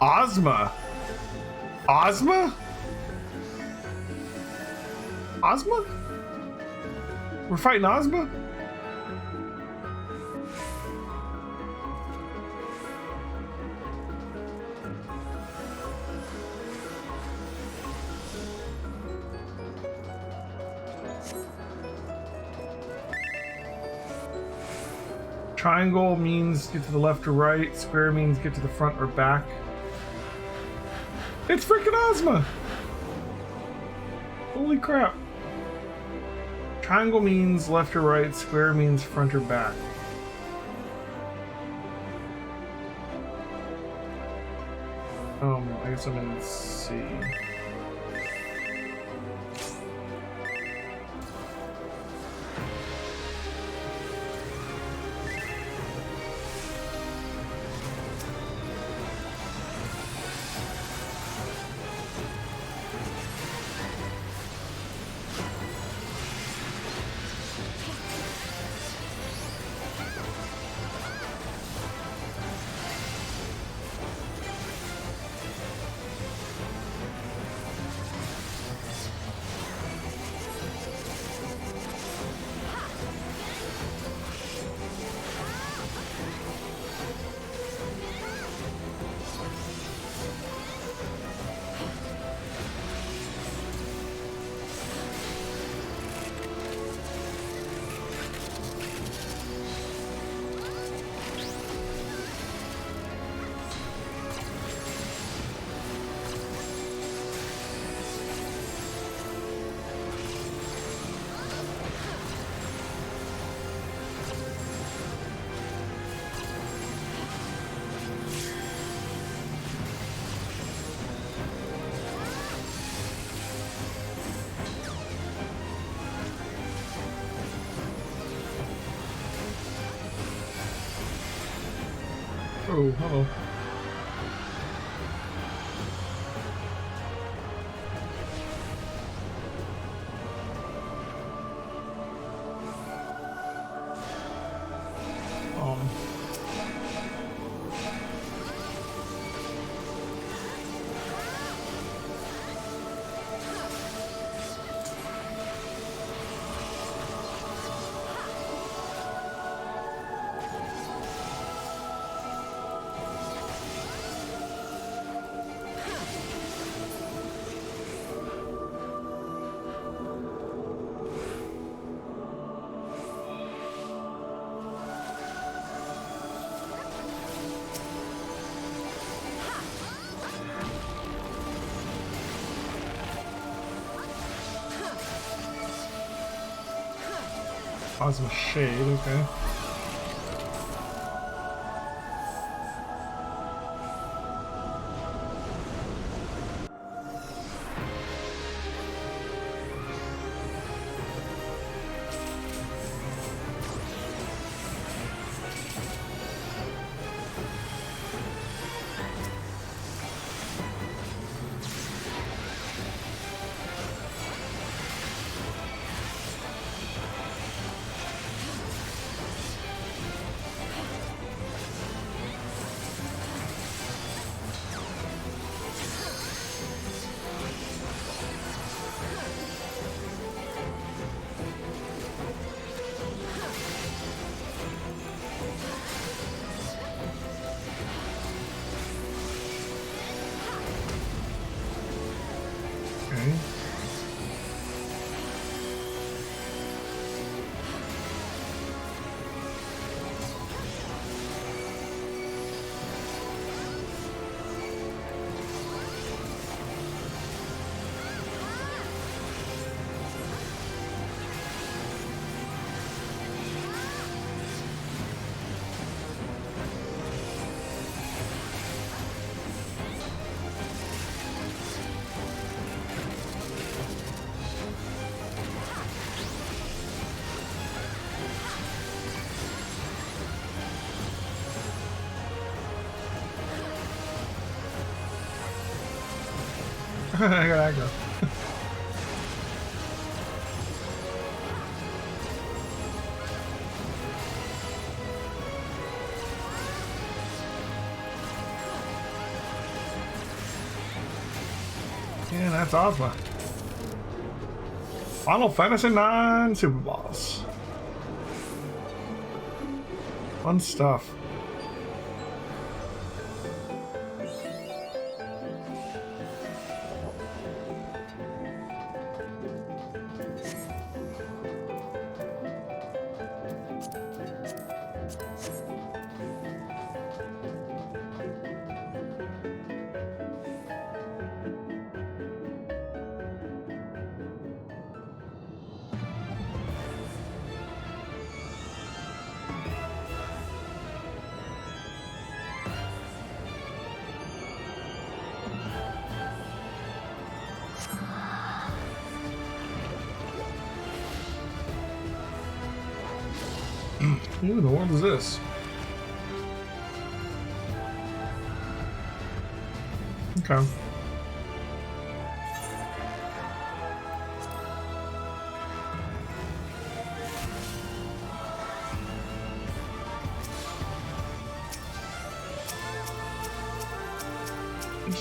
[SPEAKER 1] Ozma? Ozma? Ozma? We're fighting Ozma? Triangle means get to the left or right. Square means get to the front or back. It's freaking Ozma! Holy crap. Triangle means left or right, square means front or back. I guess I'm in C. Oh, hello. Cosmic Shade, okay. Okay. I got aggro. Yeah, that's Ozma. Final Fantasy IX Super Boss. Fun stuff. Who in the world is this? Okay.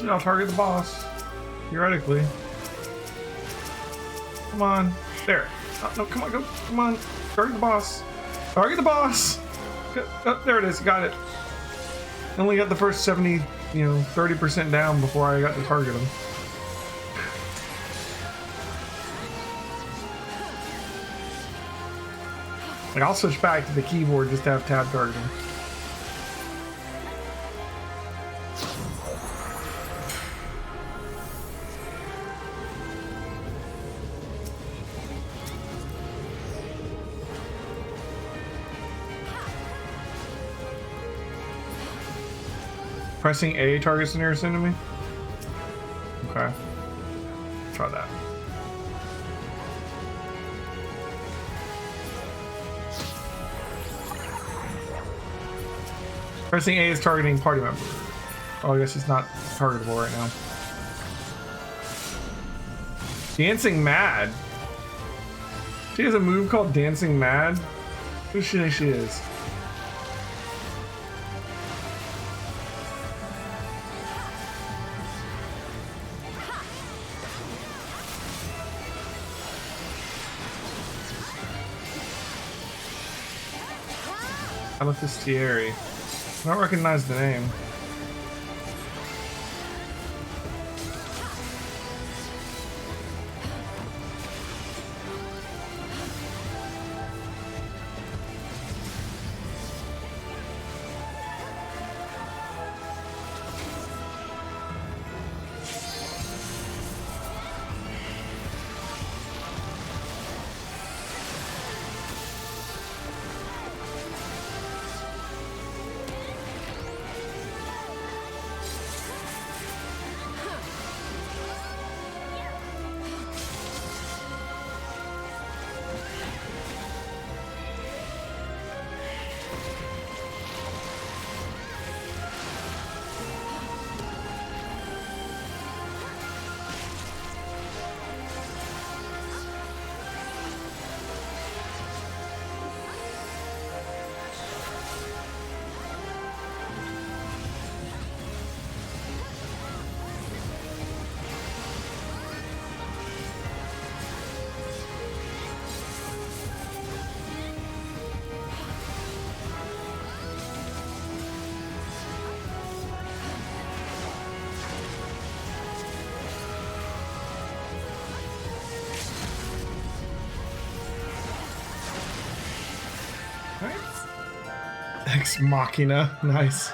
[SPEAKER 1] I'll target the boss, theoretically. Come on. There. Oh, no, come on, go. Come on. Target the boss. Target the boss! Oh, there it is. Got it. Only got the first 70, 30% down before I got to target him. Like, I'll switch back to the keyboard just to have tab targeting. Pressing A targets the nearest enemy? Okay. Try that. Pressing A is targeting party member. Oh, I guess it's not targetable right now. Dancing Mad. She has a move called Dancing Mad. Who does she think she is? Amethystieri. I don't recognize the name. Ex Machina, nice.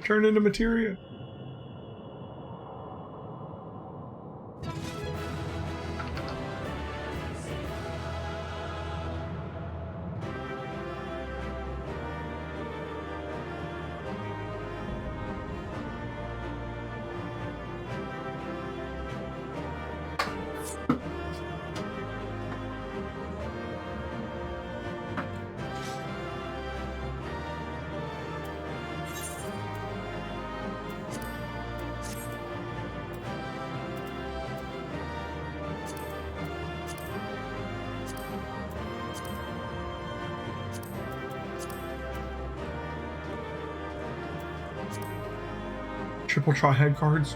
[SPEAKER 1] Turn into materia. Triple try head cards.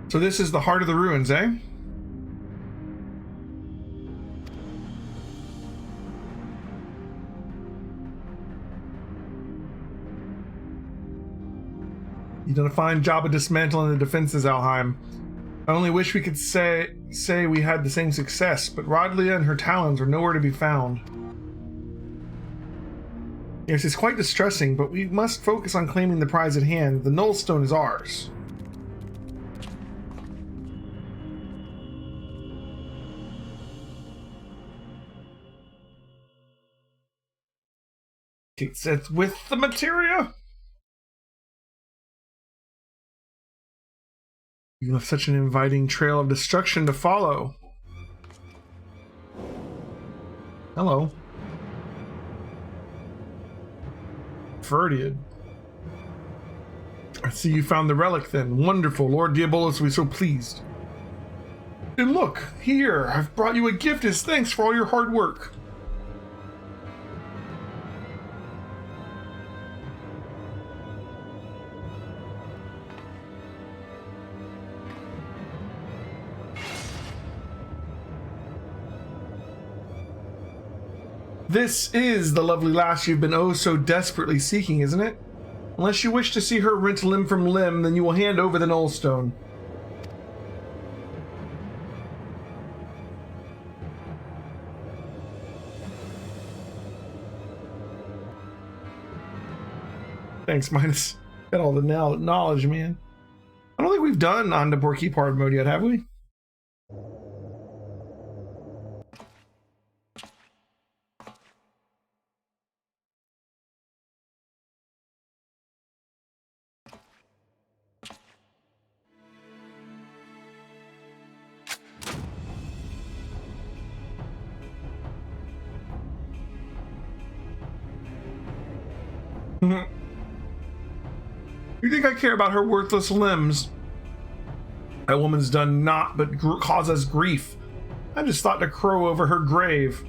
[SPEAKER 1] So this is the heart of the ruins, eh? You've done a fine job of dismantling the defenses, Alheim. I only wish we could say we had the same success, but Rodlia and her talons are nowhere to be found. Yes, it's quite distressing, but we must focus on claiming the prize at hand. The Nullstone is ours. It's with the materia. You left such an inviting trail of destruction to follow. Hello. Verdiad. I see you found the relic then. Wonderful. Lord Diabolus will be so pleased. And look, here, I've brought you a gift as thanks for all your hard work. This is the lovely lass you've been oh so desperately seeking, isn't it? Unless you wish to see her rent limb from limb, then you will hand over the Nullstone. Thanks, Minus. Got all the knowledge, man. I don't think we've done on the Borkeep hard mode yet, have we? You think I care about her worthless limbs? That woman's done naught but cause us grief. I just thought to crow over her grave.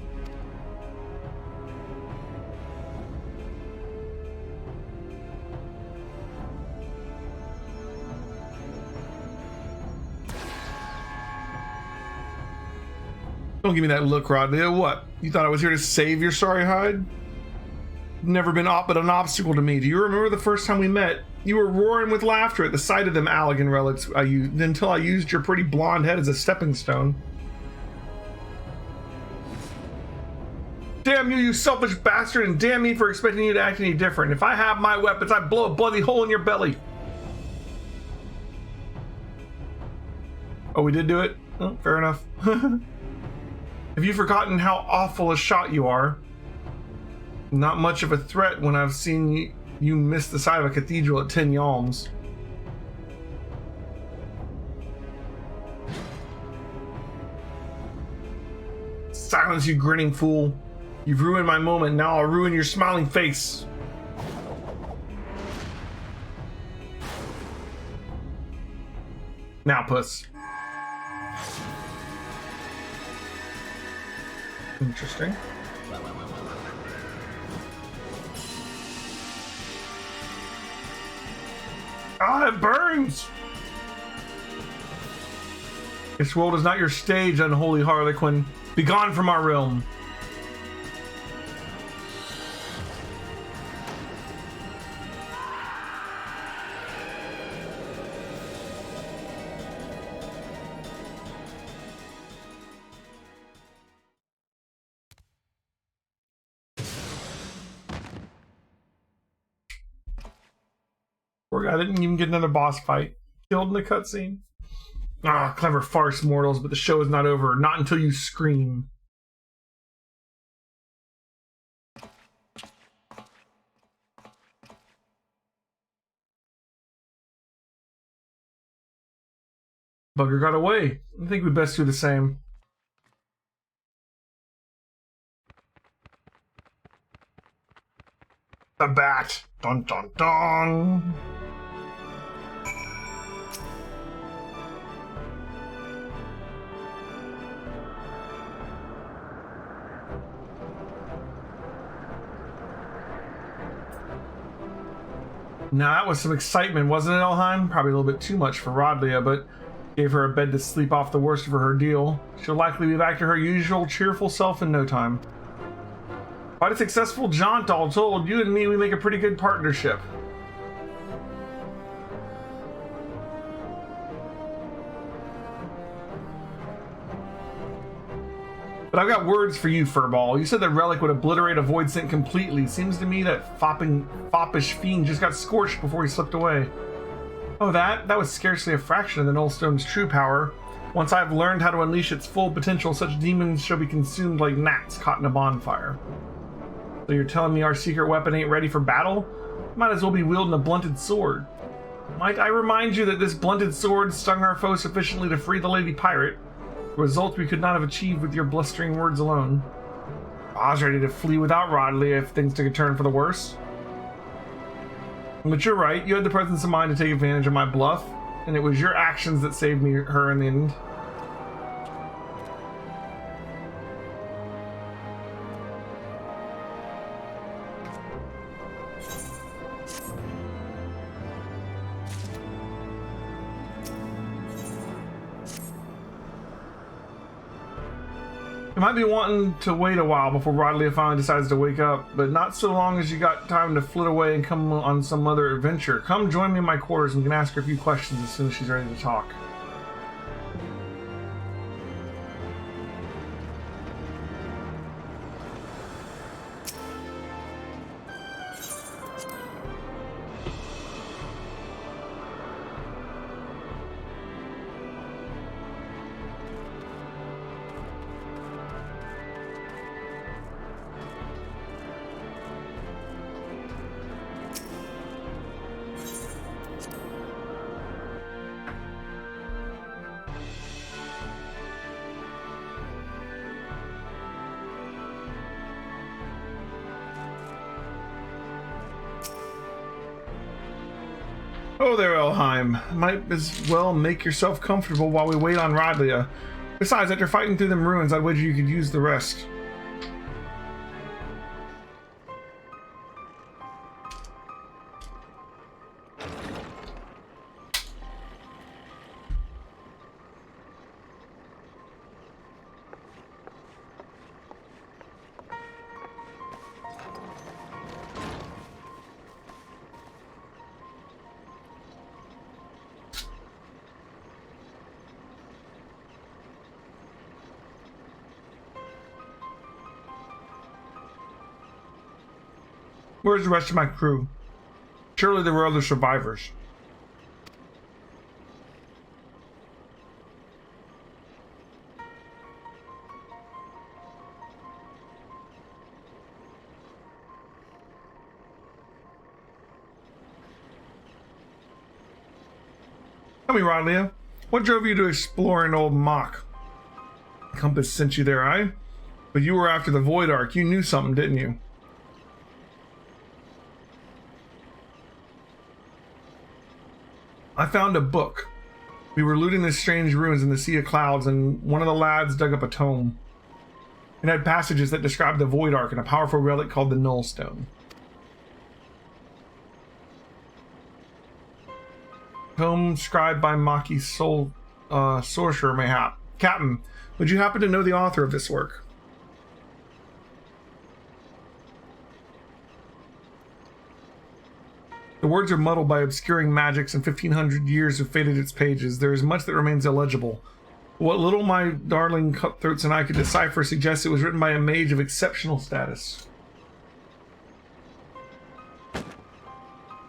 [SPEAKER 1] Don't give me that look, Rodley. What? You thought I was here to save your sorry hide? Never been aught but an obstacle to me. Do you remember the first time we met? You were roaring with laughter at the sight of them Allegan relics I used, until I used your pretty blonde head as a stepping stone. Damn you, you selfish bastard, and damn me for expecting you to act any different. If I have my weapons, I blow a bloody hole in your belly. Oh, we did do it? Oh, fair enough. Have you forgotten how awful a shot you are? Not much of a threat when I've seen you miss the side of a cathedral at 10 yalms. Silence, you grinning fool. You've ruined my moment, now I'll ruin your smiling face. Now, puss. Interesting. Ah, it burns! This world is not your stage, unholy harlequin. Begone from our realm. Poor guy didn't even get another boss fight. Killed in the cutscene. Ah, clever farce, mortals, but the show is not over. Not until you scream. Bugger got away. I think we best do the same. The bat. Dun dun dun. Now that was some excitement, wasn't it, Elheim? Probably a little bit too much for Rodlia, but gave her a bed to sleep off the worst of her ordeal. She'll likely be back to her usual cheerful self in no time. Quite a successful jaunt, all told. You and me, we make a pretty good partnership. But I've got words for you, Furball. You said the relic would obliterate a void scent completely. Seems to me that foppish fiend just got scorched before he slipped away. Oh, that was scarcely a fraction of the Nullstone's true power. Once I've learned how to unleash its full potential, such demons shall be consumed like gnats caught in a bonfire. So you're telling me our secret weapon ain't ready for battle? Might as well be wielding a blunted sword. Might I remind you that this blunted sword stung our foe sufficiently to free the Lady Pirate? A result we could not have achieved with your blustering words alone. I was ready to flee without Rodley if things took a turn for the worse. But you're right, you had the presence of mind to take advantage of my bluff, and it was your actions that saved her in the end. might be wanting to wait a while before Rodley finally decides to wake up, but not so long as you got time to flit away and come on some other adventure. Come join me in my quarters and we can ask her a few questions as soon as she's ready to talk. Oh there, Elheim. Might as well make yourself comfortable while we wait on Rodlia. Besides, after fighting through them ruins, I'd wager you could use the rest. Where's the rest of my crew? Surely there were other survivors. Tell me, Rodlia, what drove you to explore an old mock? Compass sent you there, eh? But you were after the Void Ark. You knew something, didn't you? I found a book. We were looting the strange ruins in the Sea of Clouds, and one of the lads dug up a tome. It had passages that described the Void Ark and a powerful relic called the Null Stone. Tome scribed by Maki sorcerer, mayhap. Captain, would you happen to know the author of this work? The words are muddled by obscuring magics, and 1,500 years have faded its pages. There is much that remains illegible. What little my darling cutthroats and I could decipher suggests it was written by a mage of exceptional status.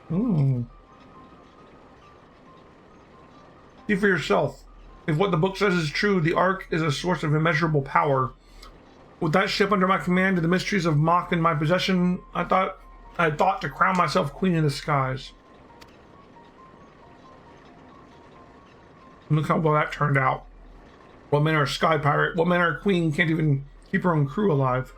[SPEAKER 1] See for yourself. If what the book says is true, the Ark is a source of immeasurable power. With that ship under my command and the mysteries of Mach in my possession, I had thought to crown myself queen of the skies. And look how well that turned out. What men are a sky pirate? What men are a queen can't even keep her own crew alive?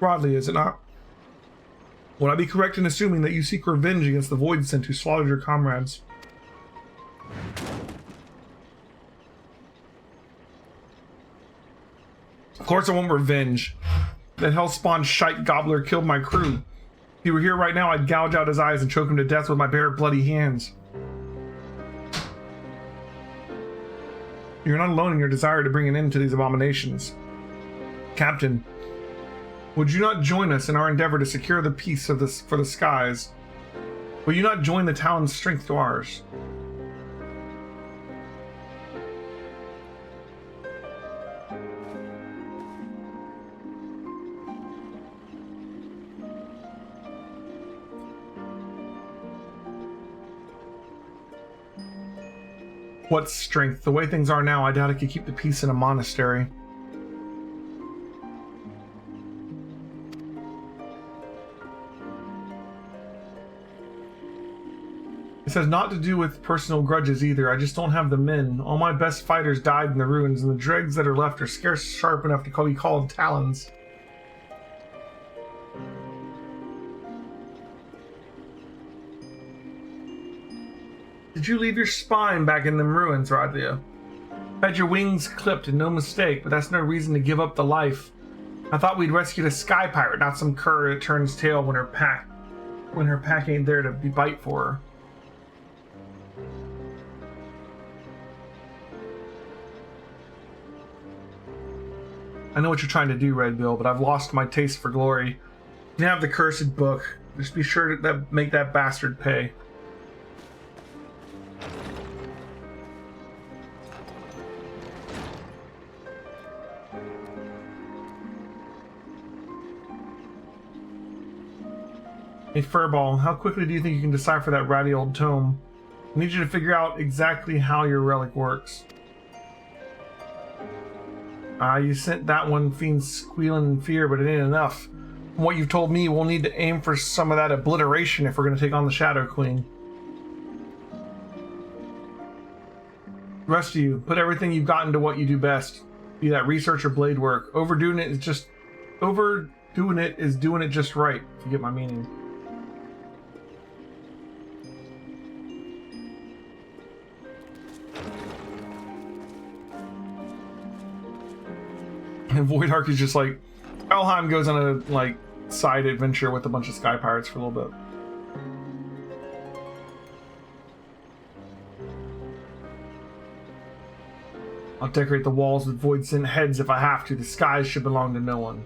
[SPEAKER 1] Rodley, is it not? Would I be correct in assuming that you seek revenge against the Void Sent who slaughtered your comrades? Of course I want revenge. That hell-spawned shite gobbler killed my crew. If he were here right now, I'd gouge out his eyes and choke him to death with my bare bloody hands. You're not alone in your desire to bring an end to these abominations. Captain, would you not join us in our endeavor to secure the peace of this for the skies? Will you not join the Talon's strength to ours? What strength? The way things are now, I doubt I could keep the peace in a monastery. This has not to do with personal grudges either. I just don't have the men. All my best fighters died in the ruins, and the dregs that are left are scarce sharp enough to be called talons. Did you leave your spine back in them ruins, Rodlia? Had your wings clipped and no mistake, but that's no reason to give up the life. I thought we'd rescued a sky pirate, not some cur that turns tail when her pack ain't there to be bite for her. I know what you're trying to do, Red Bill, but I've lost my taste for glory. You can have the cursed book. Just be sure to make that bastard pay. Hey, Furball, how quickly do you think you can decipher that ratty old tome? I need you to figure out exactly how your relic works. You sent that one fiend squealing in fear, but it ain't enough. From what you've told me, we'll need to aim for some of that obliteration if we're going to take on the Shadow Queen. The rest of you, put everything you've got into what you do best. Be that research or blade work. Overdoing it is doing it just right, if you get my meaning. And Voidhark is just like, Elheim goes on a side adventure with a bunch of sky pirates for a little bit. I'll decorate the walls with void sent heads if I have to. The skies should belong to no one.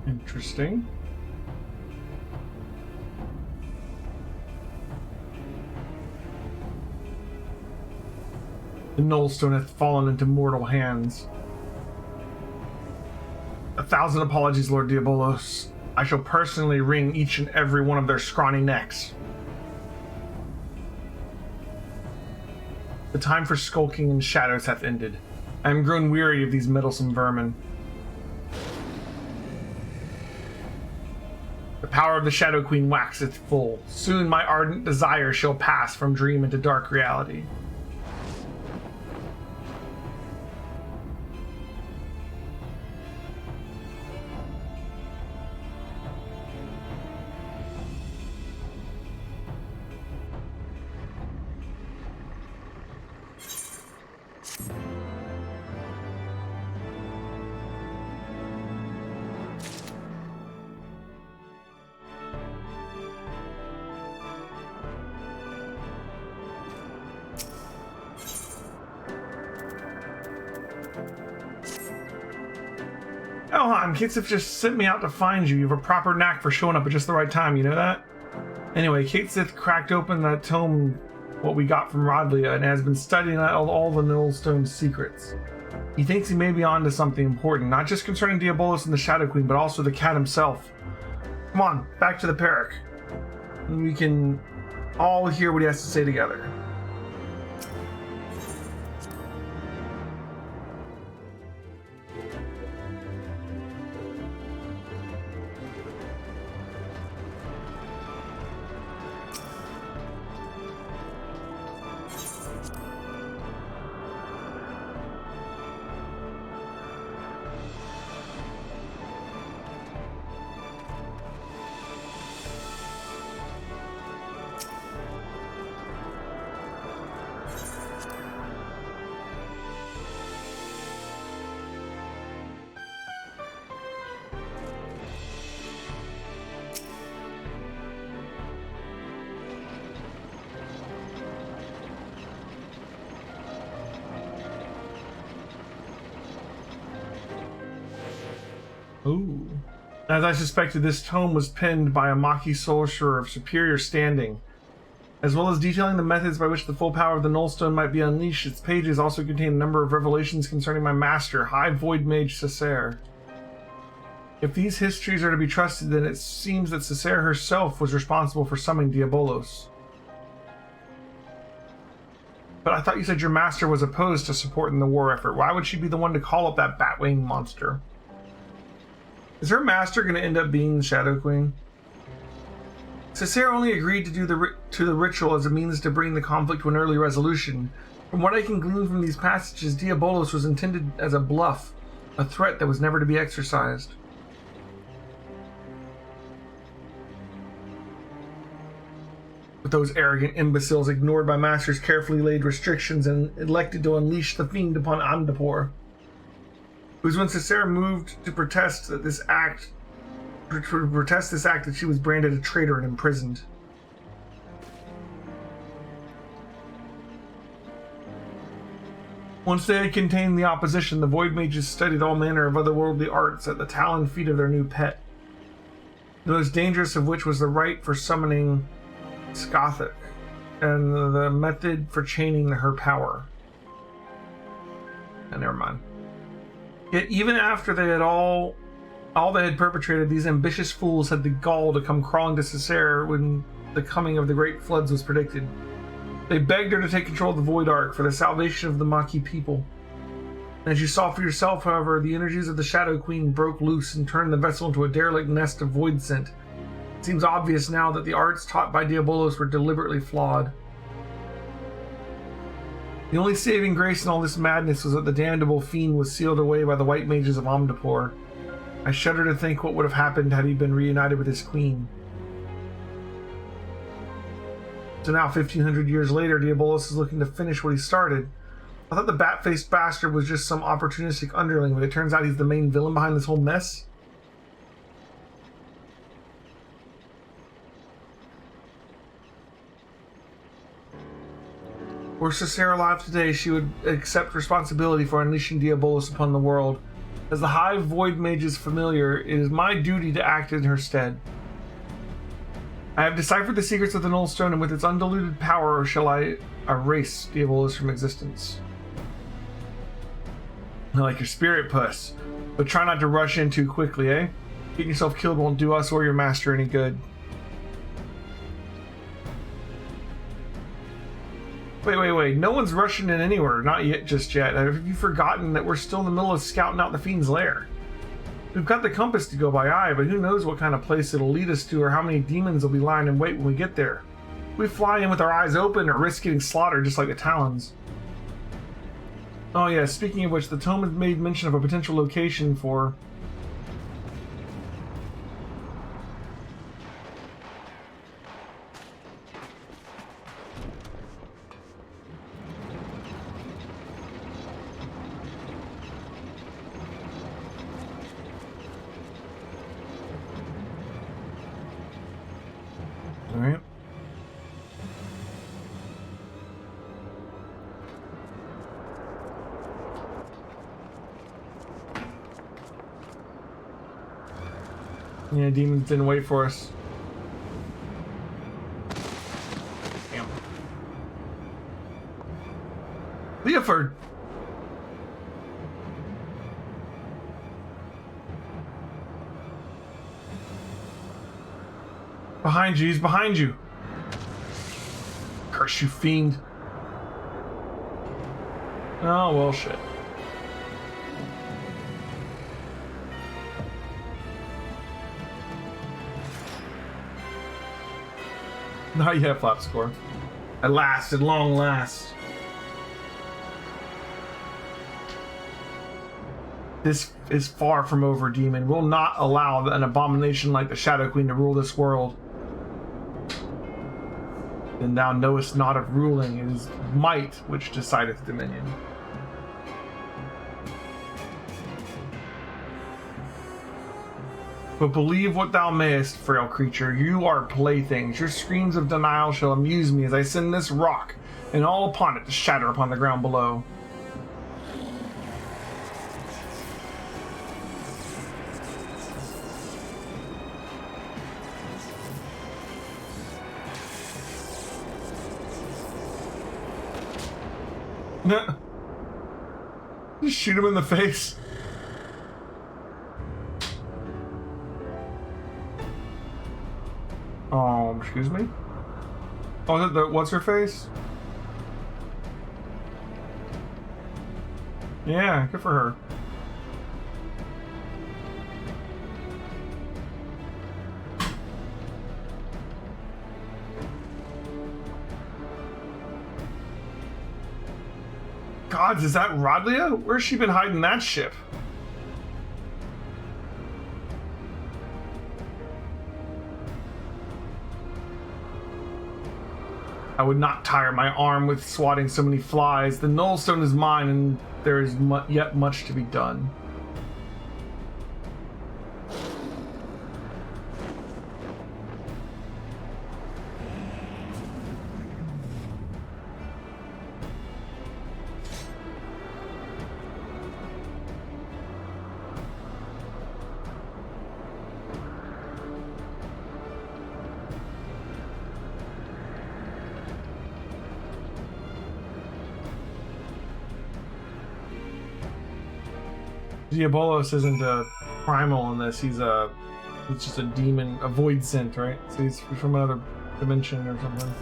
[SPEAKER 1] Interesting. The Nullstone hath fallen into mortal hands. 1,000 apologies, Lord Diabolos. I shall personally wring each and every one of their scrawny necks. The time for skulking in shadows hath ended. I am grown weary of these meddlesome vermin. The power of the Shadow Queen waxeth full. Soon my ardent desire shall pass from dream into dark reality. Elheim, Kate'sif just sent me out to find you. You have a proper knack for showing up at just the right time, you know that? Anyway, Kate'sif cracked open that tome, what we got from Rodlia, and has been studying all the Nullstone's secrets. He thinks he may be onto something important, not just concerning Diabolos and the Shadow Queen, but also the cat himself. Come on, back to the Peric. And we can all hear what he has to say together. Ooh. As I suspected, this tome was penned by a Maki sorcerer of superior standing. As well as detailing the methods by which the full power of the Nullstone might be unleashed, its pages also contain a number of revelations concerning my master, High Void Mage Cessair. If these histories are to be trusted, then it seems that Cessair herself was responsible for summoning Diabolos. But I thought you said your master was opposed to supporting the war effort. Why would she be the one to call up that Batwing monster? Is her master going to end up being the Shadow Queen? Cicera only agreed to do the ritual as a means to bring the conflict to an early resolution. From what I can glean from these passages, Diabolos was intended as a bluff, a threat that was never to be exercised. But those arrogant imbeciles ignored my master's carefully laid restrictions and elected to unleash the fiend upon Amdapor. It was when Cicera moved to protest this act that she was branded a traitor and imprisoned. Once they had contained the opposition, the Void Mages studied all manner of otherworldly arts at the taloned feet of their new pet, the most dangerous of which was the rite for summoning Skothic, and the method for chaining her power. Never mind. Yet even after they had all they had perpetrated, these ambitious fools had the gall to come crawling to Cicera when the coming of the great floods was predicted. They begged her to take control of the Void Ark for the salvation of the Maquis people. As you saw for yourself, however, the energies of the Shadow Queen broke loose and turned the vessel into a derelict nest of void scent. It seems obvious now that the arts taught by Diabolos were deliberately flawed. The only saving grace in all this madness was that the damnable fiend was sealed away by the White Mages of Amdapor. I shudder to think what would have happened had he been reunited with his queen. So now, 1500 years later, Diabolos is looking to finish what he started. I thought the bat-faced bastard was just some opportunistic underling, but it turns out he's the main villain behind this whole mess. Were Cicera alive today, she would accept responsibility for unleashing Diabolos upon the world. As the High Void Mage's familiar, it is my duty to act in her stead. I have deciphered the secrets of the Null Stone, and with its undiluted power shall I erase Diabolos from existence. I like your spirit, puss, but try not to rush in too quickly, eh? Getting yourself killed won't do us or your master any good. Wait. No one's rushing in anywhere. Not yet, just yet. Have you forgotten that we're still in the middle of scouting out the Fiend's lair? We've got the compass to go by eye, but who knows what kind of place it'll lead us to or how many demons will be lying in wait when we get there. We fly in with our eyes open or risk getting slaughtered just like the Talons. Oh yeah, speaking of which, the tome has made mention of a potential location for... Alright. Yeah, demons didn't wait for us. Damn. Leoford! Behind you, he's behind you. Curse you, fiend. Oh, well, shit. Not yet, Flapscore. At last, at long last. This is far from over, demon. We'll not allow an abomination like the Shadow Queen to rule this world. And thou knowest not of ruling, it is might which decideth dominion. But believe what thou mayest, frail creature, you are playthings. Your screams of denial shall amuse me as I send this rock and all upon it to shatter upon the ground below. Just shoot him in the face. Excuse me? Oh, is it the what's her face? Yeah, good for her. Gods, is that Rodlia? Where's she been hiding that ship? I would not tire my arm with swatting so many flies. The Nullstone is mine, and there is yet much to be done. Diabolos isn't a primal in this. He's just a demon, a void scent, right? So he's from another dimension or something.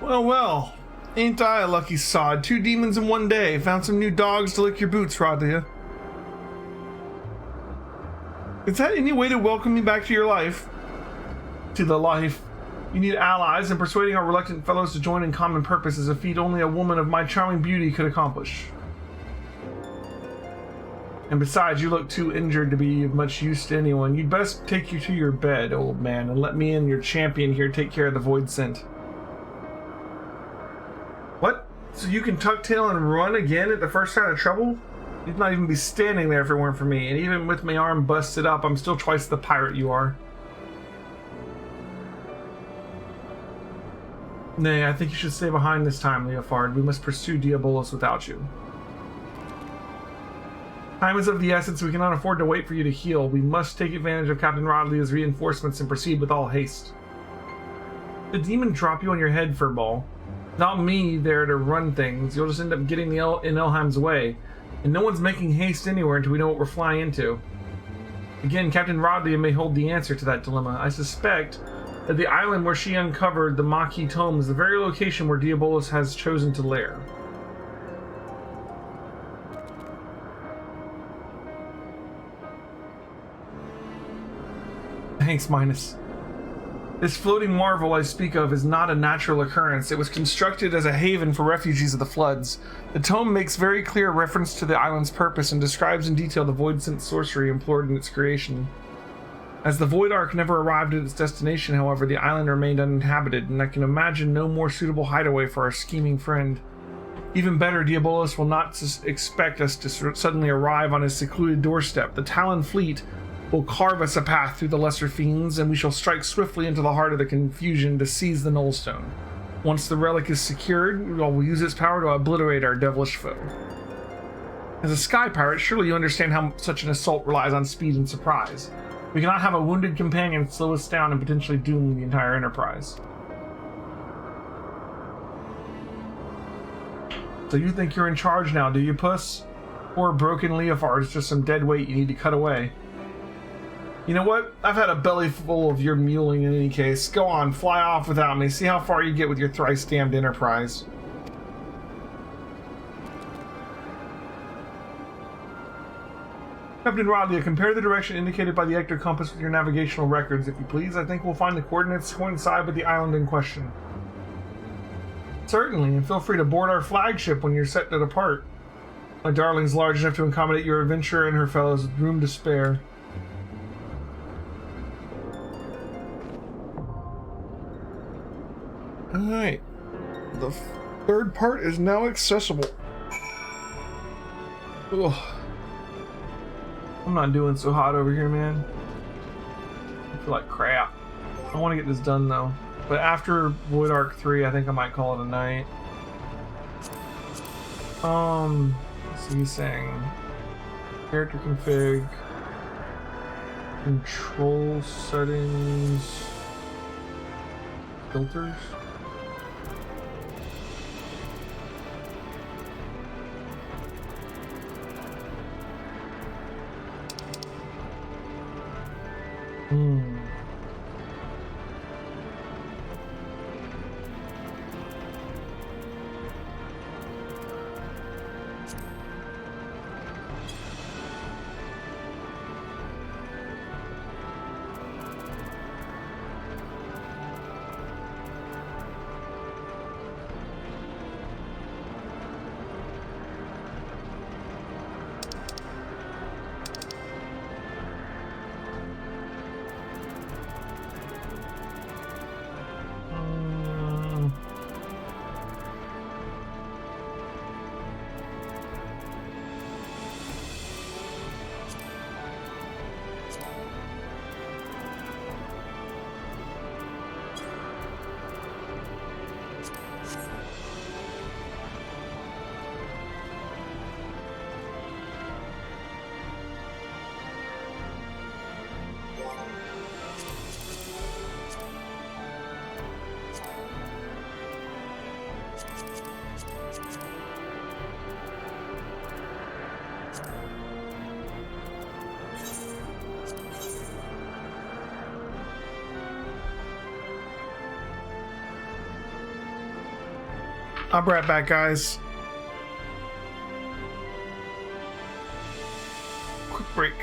[SPEAKER 1] Well, ain't I a lucky sod? 2 demons in one day. Found some new dogs to lick your boots, Rodlia. Is that any way to welcome me back to your life? To the life. You need allies, and persuading our reluctant fellows to join in common purpose is a feat only a woman of my charming beauty could accomplish. And besides, you look too injured to be of much use to anyone. You'd best take you to your bed, old man, and let me and your champion here take care of the void scent. What? So you can tuck tail and run again at the first sign of trouble? You'd not even be standing there if it weren't for me, and even with my arm busted up, I'm still twice the pirate you are. Nay, I think you should stay behind this time, Leofard. We must pursue Diabolos without you. Time is of the essence. We cannot afford to wait for you to heal. We must take advantage of Captain Rodlia's reinforcements and proceed with all haste. The demon drop you on your head, Furball. Not me there to run things. You'll just end up getting in Elheim's way. And no one's making haste anywhere until we know what we're flying into. Again, Captain Rodlia may hold the answer to that dilemma. I suspect that the island where she uncovered the Maquis Tome is the very location where Diabolos has chosen to lair. Thanks, Minus. This floating marvel I speak of is not a natural occurrence. It was constructed as a haven for refugees of the floods. The tome makes very clear reference to the island's purpose and describes in detail the void-sent sorcery employed in its creation. As the Void Ark never arrived at its destination, however, the island remained uninhabited, and I can imagine no more suitable hideaway for our scheming friend. Even better, Diabolos will not expect us to suddenly arrive on his secluded doorstep. The Talon fleet will carve us a path through the lesser fiends, and we shall strike swiftly into the heart of the confusion to seize the Nullstone. Once the relic is secured, we'll use its power to obliterate our devilish foe. As a sky pirate, surely you understand how such an assault relies on speed and surprise. We cannot have a wounded companion slow us down and potentially doom the entire enterprise. So you think you're in charge now, do you, puss? Poor broken Leofard is just some dead weight you need to cut away. You know what? I've had a belly full of your mewling in any case. Go on, fly off without me. See how far you get with your thrice-damned enterprise. Captain Rodlia, compare the direction indicated by the ecto compass with your navigational records, if you please. I think we'll find the coordinates coincide with the island in question. Certainly, and feel free to board our flagship when you're set to depart. My darling's large enough to accommodate your adventurer and her fellows with room to spare. Alright, the third part is now accessible. Ugh. I'm not doing so hot over here, man. I feel like crap. I want to get this done though. But after Void Ark 3, I think I might call it a night. So he's saying character config, control settings, filters. I'll be right back, guys. Quick break.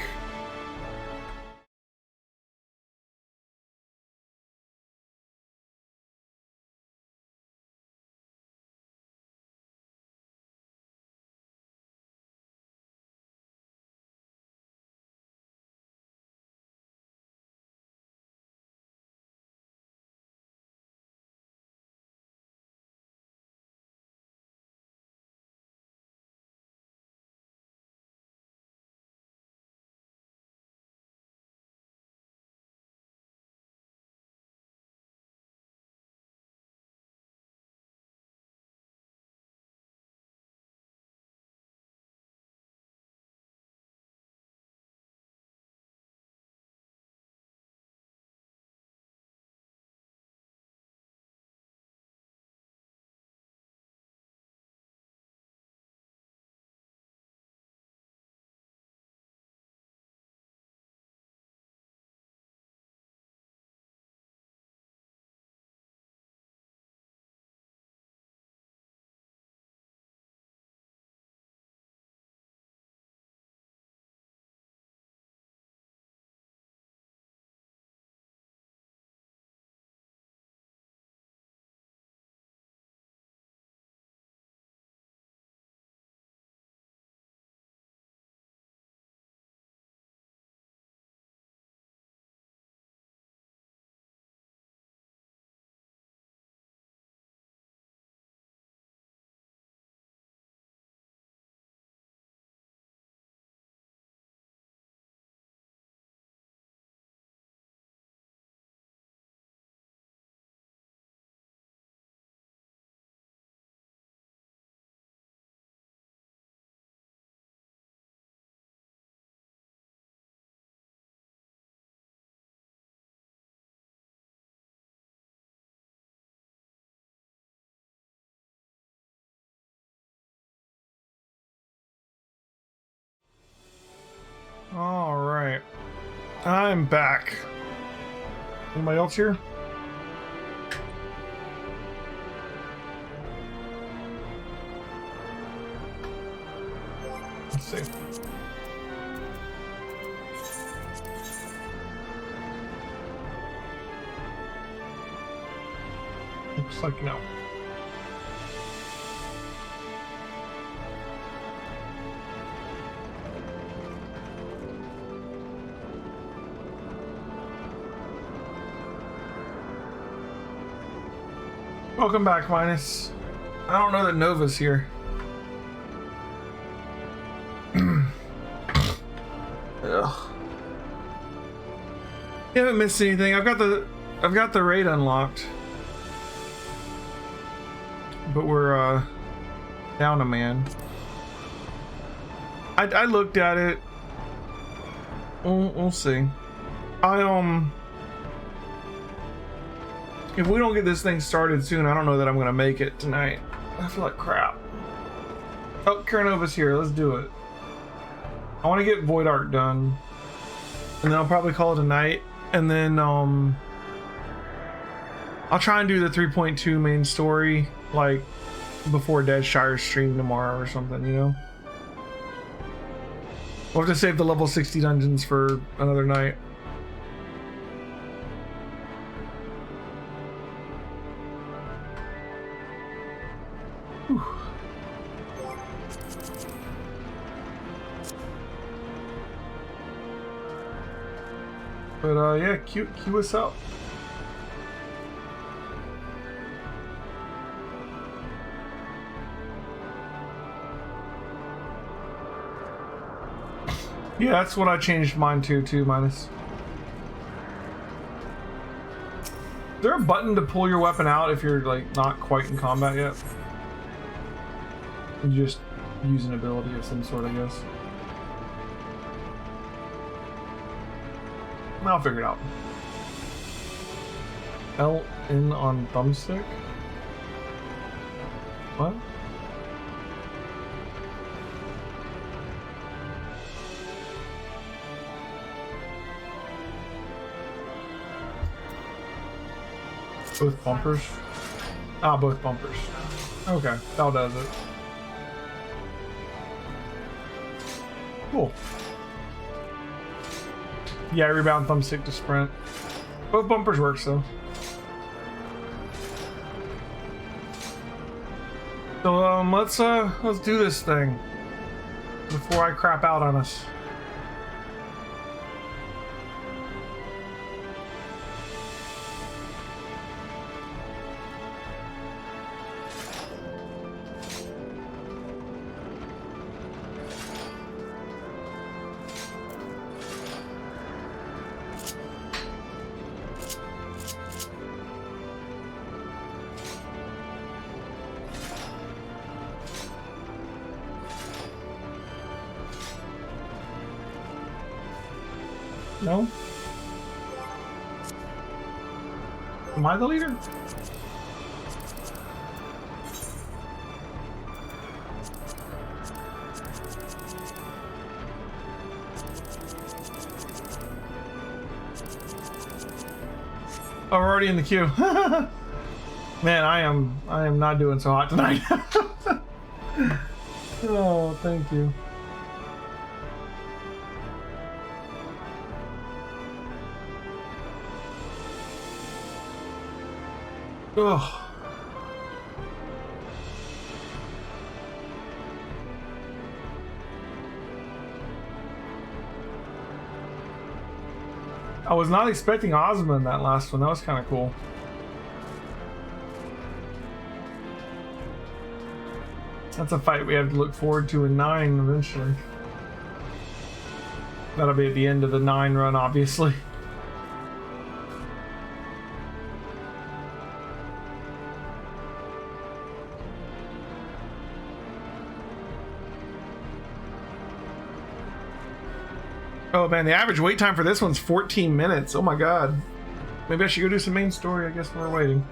[SPEAKER 1] All right, I'm back. Anybody else here? Let's see. Looks like no. Welcome back, Minus. I don't know that Nova's here. Ugh. You haven't missed anything. I've got the raid unlocked. But we're down a man. I looked at it. We'll see. If we don't get this thing started soon, I don't know that I'm gonna make it tonight. I feel like crap. Oh, Karanova's here. Let's do it. I want to get Void Arc done, and then I'll probably call it a night. And then I'll try and do the 3.2 main story like before Deadshire's stream tomorrow or something. You know, we'll have to save the level 60 dungeons for another night. But yeah, cue us up. Yeah, that's what I changed mine to too, Minus. Is there a button to pull your weapon out if you're like not quite in combat yet? You just use an ability of some sort, I guess. I'll figure it out. L in on thumbstick? What? Both bumpers? Ah, both bumpers. Okay, that does it. Cool. Yeah, rebound thumbstick to sprint. Both bumpers work, so. So let's do this thing before I crap out on us. No? Am I the leader? Oh, we're already in the queue. Man, I am not doing so hot tonight. Oh, thank you. Ugh. I was not expecting Ozma in that last one. That was kind of cool. That's a fight we have to look forward to in 9 eventually. That'll be at the end of the 9 run, obviously. Oh man, the average wait time for this one's 14 minutes. Oh my god. Maybe I should go do some main story, I guess, while we're waiting.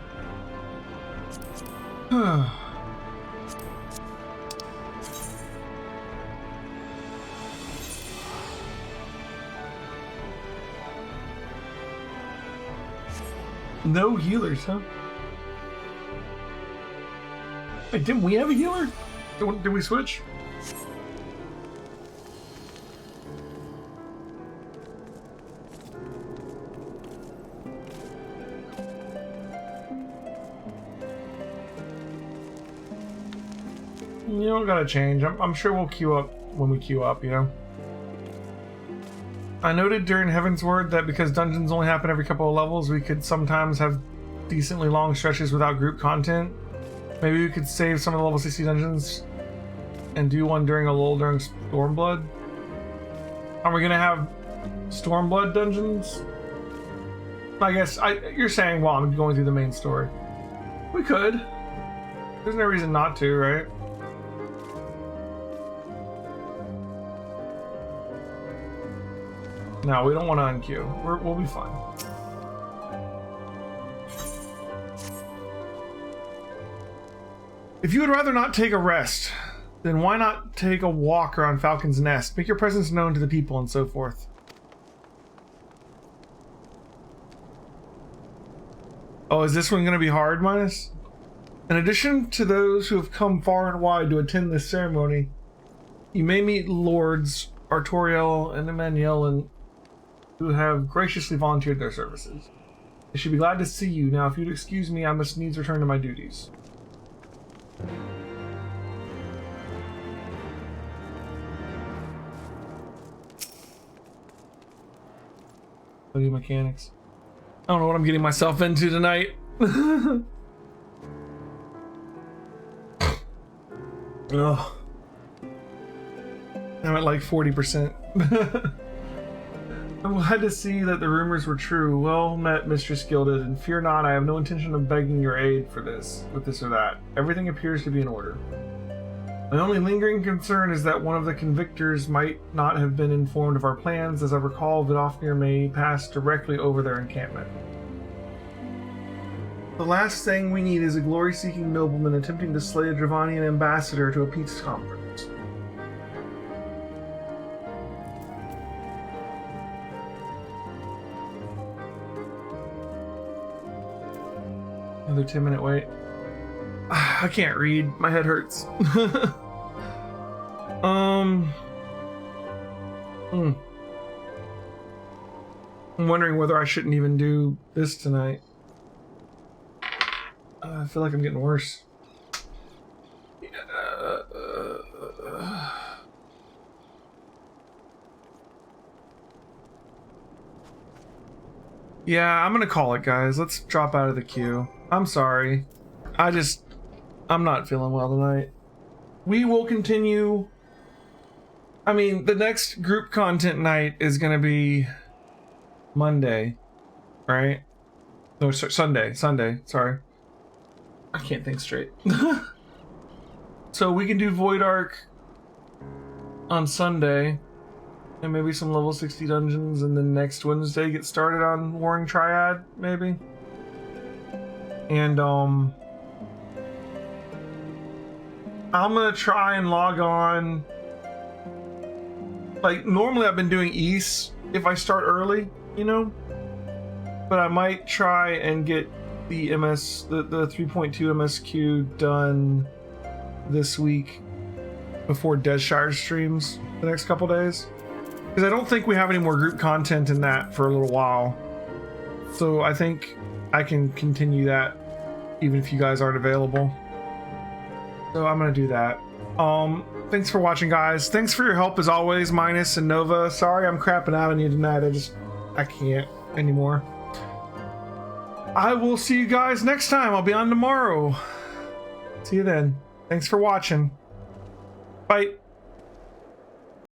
[SPEAKER 1] No healers, huh? Wait, didn't we have a healer? Did we switch? You don't gotta change. I'm sure we'll queue up when we queue up, you know? I noted during Heavensward that because dungeons only happen every couple of levels, we could sometimes have decently long stretches without group content. Maybe we could save some of the level 60 dungeons and do one during a lull during Stormblood. Are we gonna have Stormblood dungeons? I guess you're saying while I'm going through the main story. We could. There's no reason not to, right? No, we don't want to unqueue. We'll be fine. If you would rather not take a rest, then why not take a walk around Falcon's Nest? Make your presence known to the people and so forth. Oh, is this one going to be hard, Minus? In addition to those who have come far and wide to attend this ceremony, you may meet Lords Artoriel and Emmanuel who have graciously volunteered their services. I should be glad to see you. Now, if you'd excuse me, I must needs return to my duties. Look at mechanics. I don't know what I'm getting myself into tonight. Ugh. I'm at like 40%. I'm glad to see that the rumors were true. Well met, Mistress Gilded, and fear not, I have no intention of begging your aid for this, with this or that. Everything appears to be in order. My only lingering concern is that one of the convictors might not have been informed of our plans. As I recall, Vidofnir may pass directly over their encampment. The last thing we need is a glory-seeking nobleman attempting to slay a Dravanian ambassador to a peace conference. Another 10-minute wait. I can't read. My head hurts. I'm wondering whether I shouldn't even do this tonight. I feel like I'm getting worse. Yeah, I'm gonna call it, guys. Let's drop out of the queue. I'm sorry. I'm not feeling well tonight. We will continue. I mean, the next group content night is gonna be Monday, right? No, Sunday, sorry. I can't think straight. So we can do Void Arc on Sunday, and maybe some level 60 dungeons, and then next Wednesday get started on Warring Triad, maybe. And I'm gonna try and log on. Like, normally I've been doing East if I start early, you know? But I might try and get the 3.2 MSQ done this week before Deadshire streams the next couple days. Because I don't think we have any more group content in that for a little while. So I think I can continue that even if you guys aren't available. So I'm gonna do that. Thanks for watching, guys. Thanks for your help as always, Minus and Nova. Sorry I'm crapping out on you tonight. I can't anymore. I will see you guys next time. I'll be on tomorrow. See you then. Thanks for watching. Bye.